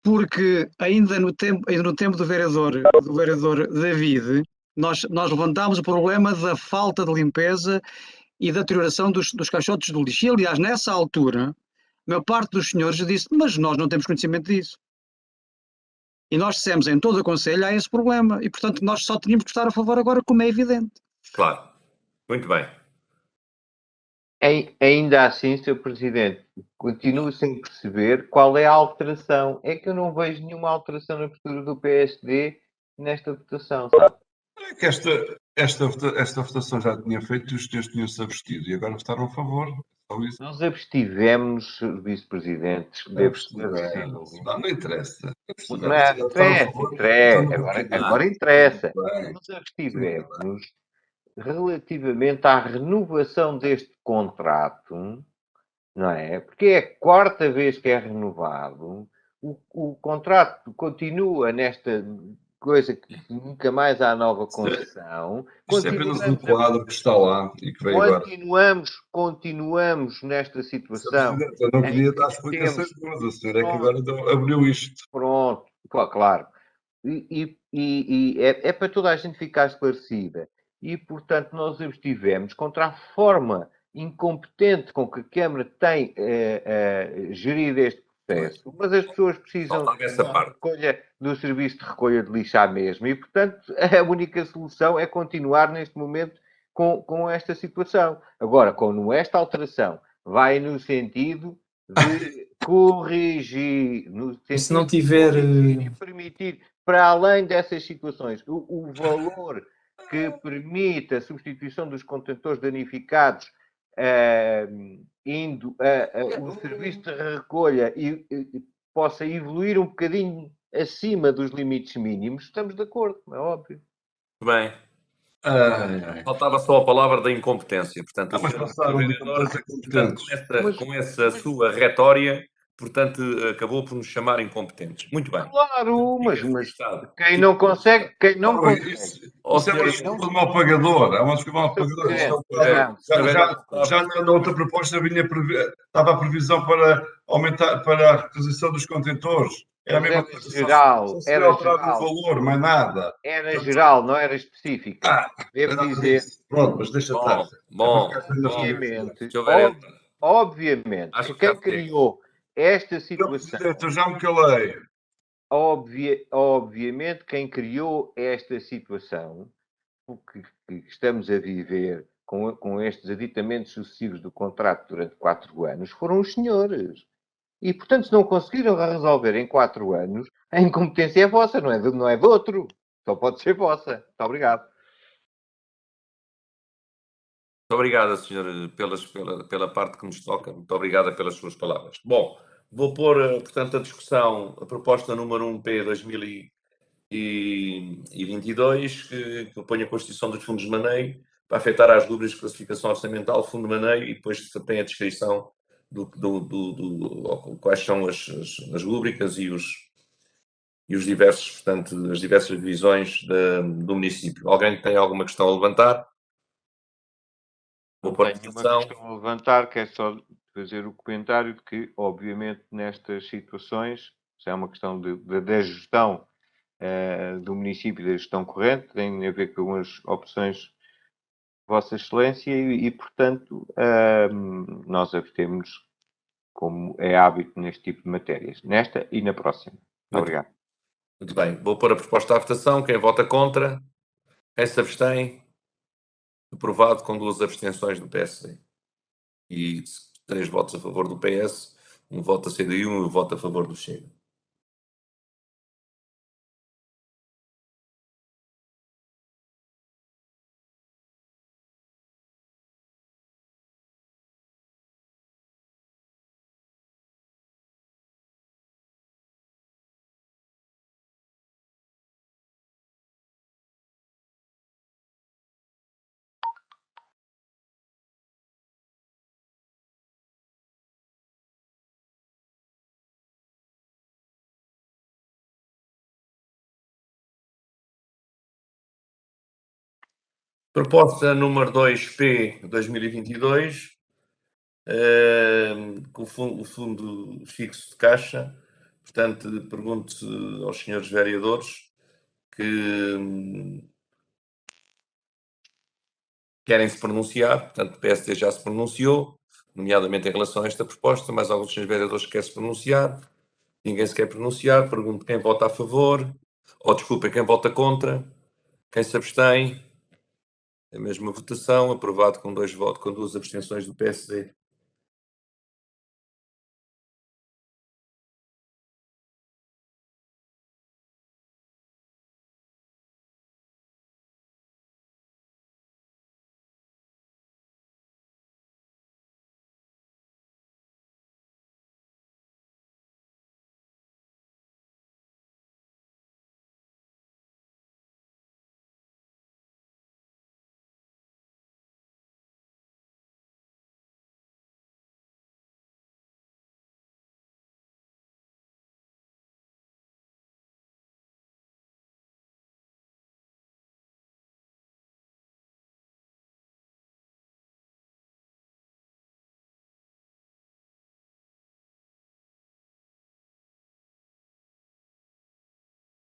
porque ainda no tempo do vereador David, nós levantámos o problema da falta de limpeza e da deterioração dos caixotes do lixo. E, aliás, nessa altura, a maior parte dos senhores disse, mas nós não temos conhecimento disso. E nós dissemos em todo o Conselho, há esse problema. E, portanto, nós só tínhamos que estar a favor agora, como é evidente. Claro. Muito bem. Ainda assim, Sr. Presidente, continuo sem perceber qual é a alteração. É que eu não vejo nenhuma alteração na postura do PSD nesta votação, sabe? É que esta votação já tinha feito e os senhores tinham-se abstido e agora votaram a favor. Só isso. Nós abstivemos, vice-presidentes, devo esclarecer. Não interessa. Agora interessa. Nós abstivemos relativamente à renovação deste contrato, não é? Porque é a quarta vez que é renovado. O contrato continua nesta coisa que nunca mais há nova concessão. Isto é apenas um quadro que está lá e que veio agora. Continuamos nesta situação. Eu não queria dar explicações boas, a senhora é que agora abriu isto. Pronto, claro. E é para toda a gente ficar esclarecida. E, portanto, nós abstivemos contra a forma incompetente com que a Câmara tem gerido este processo. Mas as pessoas precisam da recolha do serviço de recolha de lixo à mesma. E, portanto, a única solução é continuar neste momento com esta situação. Agora, como esta alteração vai no sentido de corrigir, no sentido se não tiver de permitir, para além dessas situações, o valor que permite a substituição dos contentores danificados indo o serviço de recolha e possa evoluir um bocadinho acima dos limites mínimos, estamos de acordo, é óbvio. Muito bem. Faltava só a palavra da incompetência. Portanto, com essa sua retória, portanto, acabou por nos chamar incompetentes. Muito bem. Claro, mas quem não consegue, quem não consegue. Isso é uma desculpa de mau pagador. É uma desculpa de mau pagador. Já na outra proposta estava a previsão para aumentar, para a requisição dos contentores. Era a mesma coisa. Geral, era geral. O valor, mais nada. Era geral, não era específico. Devo dizer. Pronto, mas deixa estar. Obviamente, quem criou esta situação. Eu já me calei. Obviamente, quem criou esta situação, o que estamos a viver com estes aditamentos sucessivos do contrato durante 4 anos, foram os senhores. E, portanto, se não conseguiram resolver em 4 anos, a incompetência é vossa, não é de outro. Só pode ser vossa. Muito obrigado. Muito obrigado, senhor, pela parte que nos toca. Muito obrigada pelas suas palavras. Bom, vou pôr, portanto, a discussão, a proposta número 1P 2022, que propõe a constituição dos fundos de maneio para afetar as rubricas de classificação orçamental, fundo de maneio, e depois tem a descrição quais são as rubricas e os diversos, portanto, as diversas divisões do município. Alguém tem alguma questão a levantar? Não tenho nenhuma questão a levantar, quero só fazer o comentário de que, obviamente, nestas situações, se é uma questão da gestão do município, da gestão corrente, tem a ver com algumas opções de Vossa Excelência e portanto, nós abstemos como é hábito neste tipo de matérias, nesta e na próxima. Obrigado. Muito bem. Vou pôr a proposta à votação. Quem vota contra? Quem se abstém? Aprovado com 2 abstenções do PSD. E 3 votos a favor do PS, 1 voto a CDU e 1 voto a favor do Chega. Proposta número 2P 2022, com o fundo fixo de caixa. Portanto, pergunto aos senhores vereadores que querem se pronunciar. Portanto, o PSD já se pronunciou, nomeadamente em relação a esta proposta, mas alguns senhores vereadores querem se pronunciar. Ninguém se quer pronunciar. Pergunto quem vota a favor, ou desculpa, quem vota contra, quem se abstém. A mesma votação, aprovado com 2 votos, com 2 abstenções do PSD.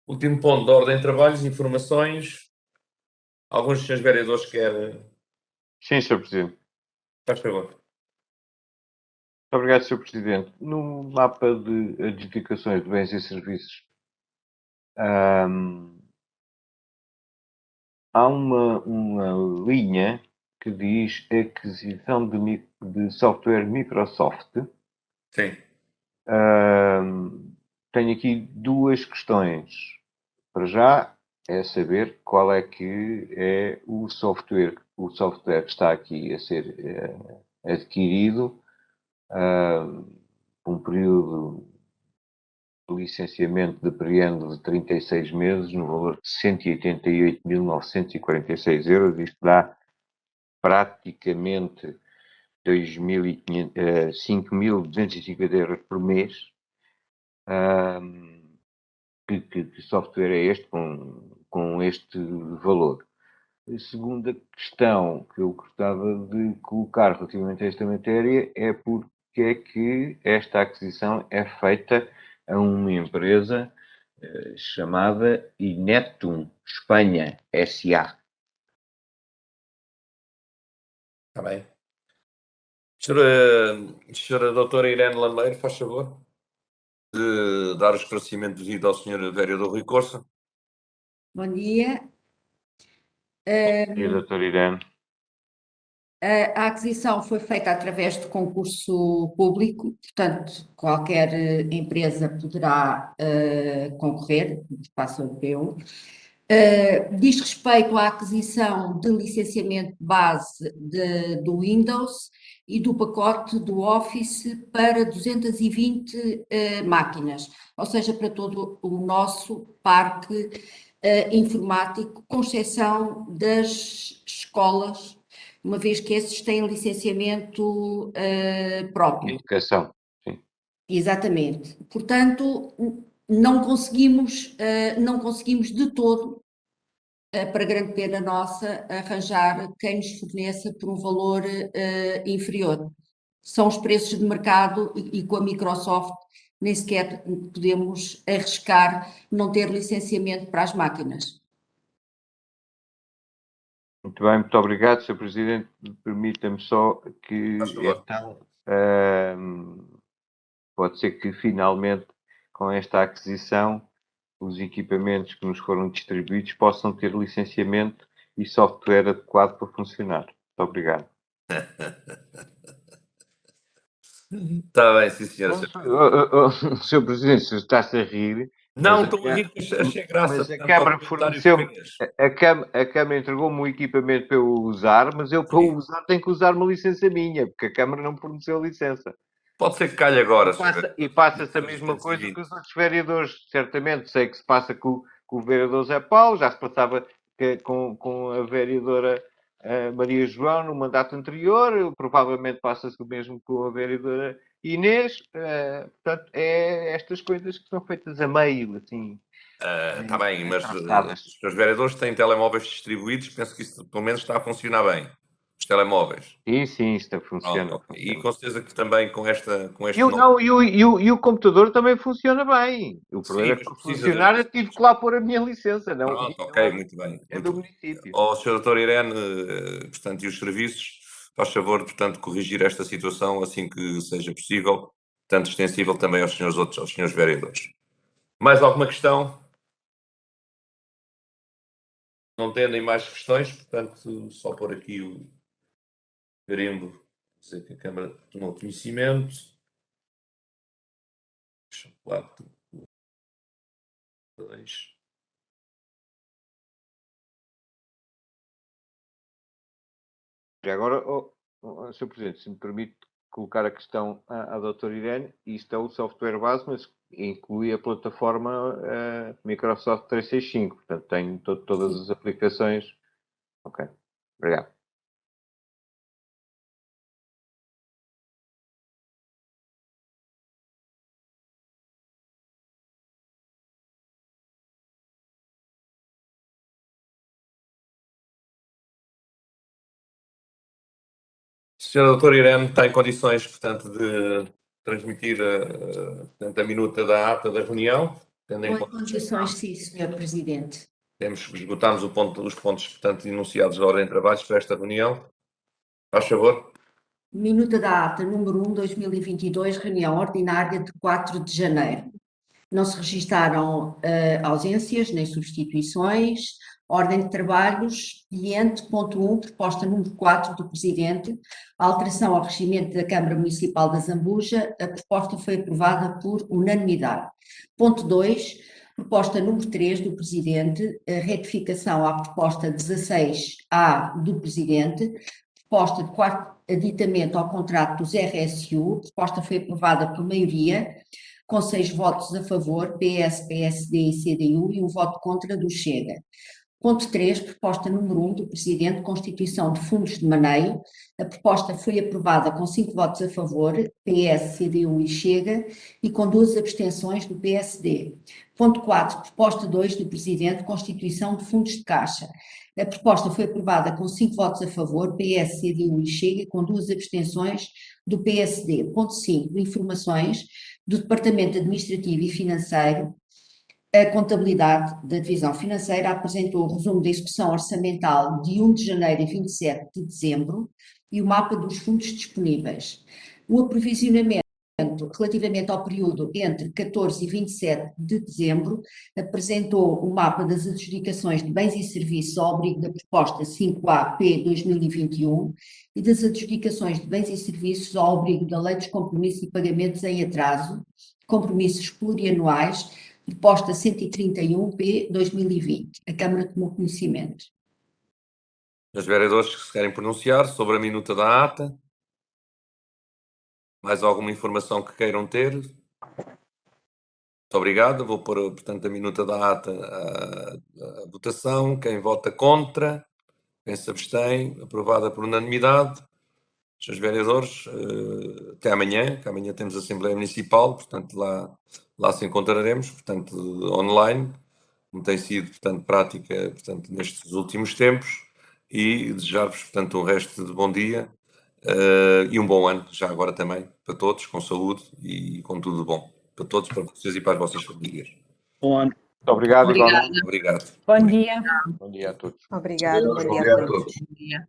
Último ponto da ordem de trabalhos, informações. Alguns dos senhores vereadores querem... Sim, Sr. Presidente. Faz favor. Muito obrigado, Sr. Presidente. No mapa de adjudicações de bens e serviços, há uma linha que diz aquisição de software Microsoft. Sim. Tenho aqui 2 questões. Para já é saber qual é que é o software que está aqui a ser adquirido, um período de licenciamento depreendo de 36 meses, no valor de 188.946 euros. Isto dá praticamente 5.250 euros por mês. Que software é este com este valor? A segunda questão que eu gostava de colocar relativamente a esta matéria é porque é que esta aquisição é feita a uma empresa chamada Inetum Espanha S.A. Está bem. Senhora doutora Irene Lameiro, faz favor de dar o esclarecimento devido ao senhor vereador Rui Corsa. Bom dia. Bom dia, doutora Irene. A aquisição foi feita através de concurso público, portanto, qualquer empresa poderá concorrer no espaço europeu. Diz respeito à aquisição de licenciamento base do Windows e do pacote do Office para 220 máquinas, ou seja, para todo o nosso parque informático, com exceção das escolas, uma vez que esses têm licenciamento próprio. Educação, sim. Exatamente. Portanto, não conseguimos de todo, para grande pena nossa, arranjar quem nos forneça por um valor inferior. São os preços de mercado e com a Microsoft nem sequer podemos arriscar não ter licenciamento para as máquinas. Muito bem, muito obrigado, Sr. Presidente. Permita-me só que, então, pode ser que finalmente com esta aquisição, os equipamentos que nos foram distribuídos possam ter licenciamento e software adequado para funcionar. Muito obrigado. Está bem, sim, senhora. Sr. Presidente, se está-se a rir... Não, estou a rir porque achei graça. Mas a portanto, Câmara ao comentário que forneceu-me... fez. A Câmara entregou-me um equipamento para eu usar, mas eu, para o usar, tenho que usar uma licença minha, porque a Câmara não forneceu licença. Pode ser que calhe agora. E passa-se a mesma coisa que os outros vereadores. Certamente sei que se passa com o vereador Zé Paulo, já se passava com a vereadora Maria João no mandato anterior, provavelmente passa-se o mesmo com a vereadora Inês. Portanto, é estas coisas que são feitas a meio, assim. Está bem, mas os seus vereadores têm telemóveis distribuídos, penso que isso pelo menos está a funcionar bem. Os telemóveis. Sim, isto funciona. Pronto, e com certeza que também com este E o computador também funciona bem. O problema é que, para funcionar, eu tive que lá pôr a minha licença. Não, pronto, ok, muito bem. É do município. Sr. Dr. Irene, portanto, e os serviços, faz favor, portanto, corrigir esta situação assim que seja possível, tanto extensível também aos senhores vereadores. Mais alguma questão? Não tendem mais questões, portanto, só pôr aqui o carimbo, dizer que a Câmara tomou conhecimento. Chocolate. 2. E agora, Sr. Presidente, se me permite colocar a questão à doutora Irene, isto é o software base, mas inclui a plataforma Microsoft 365, portanto tem todas as aplicações. Ok, obrigado. Senhora doutora Irene está em condições, portanto, de transmitir portanto, a minuta da ata da reunião? Estou em condições, sim, Sr. Presidente. Esgotámos os pontos, portanto, enunciados da ordem de trabalhos para esta reunião. Faz favor. Minuta da ata número 1, 2022, reunião ordinária de 4 de janeiro. Não se registaram ausências nem substituições. Ordem de trabalhos, cliente, ponto 1, proposta número 4 do Presidente, alteração ao regimento da Câmara Municipal de Zambuja, a proposta foi aprovada por unanimidade. Ponto 2, proposta número 3 do Presidente, a retificação à proposta 16A do Presidente, proposta de quarto aditamento ao contrato dos RSU, a proposta foi aprovada por maioria, com 6 votos a favor, PS, PSD e CDU, e um voto contra do Chega. Ponto 3, proposta número 1 do Presidente, constituição de fundos de maneio. A proposta foi aprovada com 5 votos a favor, PS, CDU e Chega, e com 2 abstenções do PSD. Ponto 4, proposta 2 do Presidente, constituição de fundos de caixa. A proposta foi aprovada com 5 votos a favor, PS, CDU e Chega, e com 2 abstenções do PSD. Ponto 5, informações do Departamento Administrativo e Financeiro. A Contabilidade da Divisão Financeira apresentou o resumo da execução orçamental de 1 de janeiro e 27 de dezembro e o mapa dos fundos disponíveis. O aprovisionamento relativamente ao período entre 14 e 27 de dezembro apresentou o mapa das adjudicações de bens e serviços ao abrigo da proposta 5A-P 2021 e das adjudicações de bens e serviços ao abrigo da Lei dos Compromissos e Pagamentos em Atraso, compromissos plurianuais, proposta 131P 2020. A Câmara tomou conhecimento. Os vereadores que se querem pronunciar sobre a minuta da ata. Mais alguma informação que queiram ter? Muito obrigado. Vou pôr, portanto, a minuta da ata à votação. Quem vota contra? Quem se abstém? Aprovada por unanimidade. Senhores vereadores, até amanhã, que amanhã temos a Assembleia Municipal, portanto, lá se encontraremos, portanto, online, como tem sido, portanto, prática, portanto, nestes últimos tempos, e desejar-vos, portanto, um resto de bom dia e um bom ano, já agora também, para todos, com saúde e com tudo de bom. Para todos, para vocês e para as vossas famílias. Bom ano. Muito obrigado, Obrigada. igualmente. Obrigado. Bom dia. Bom dia a todos. Obrigada, bom dia a todos. Bom dia.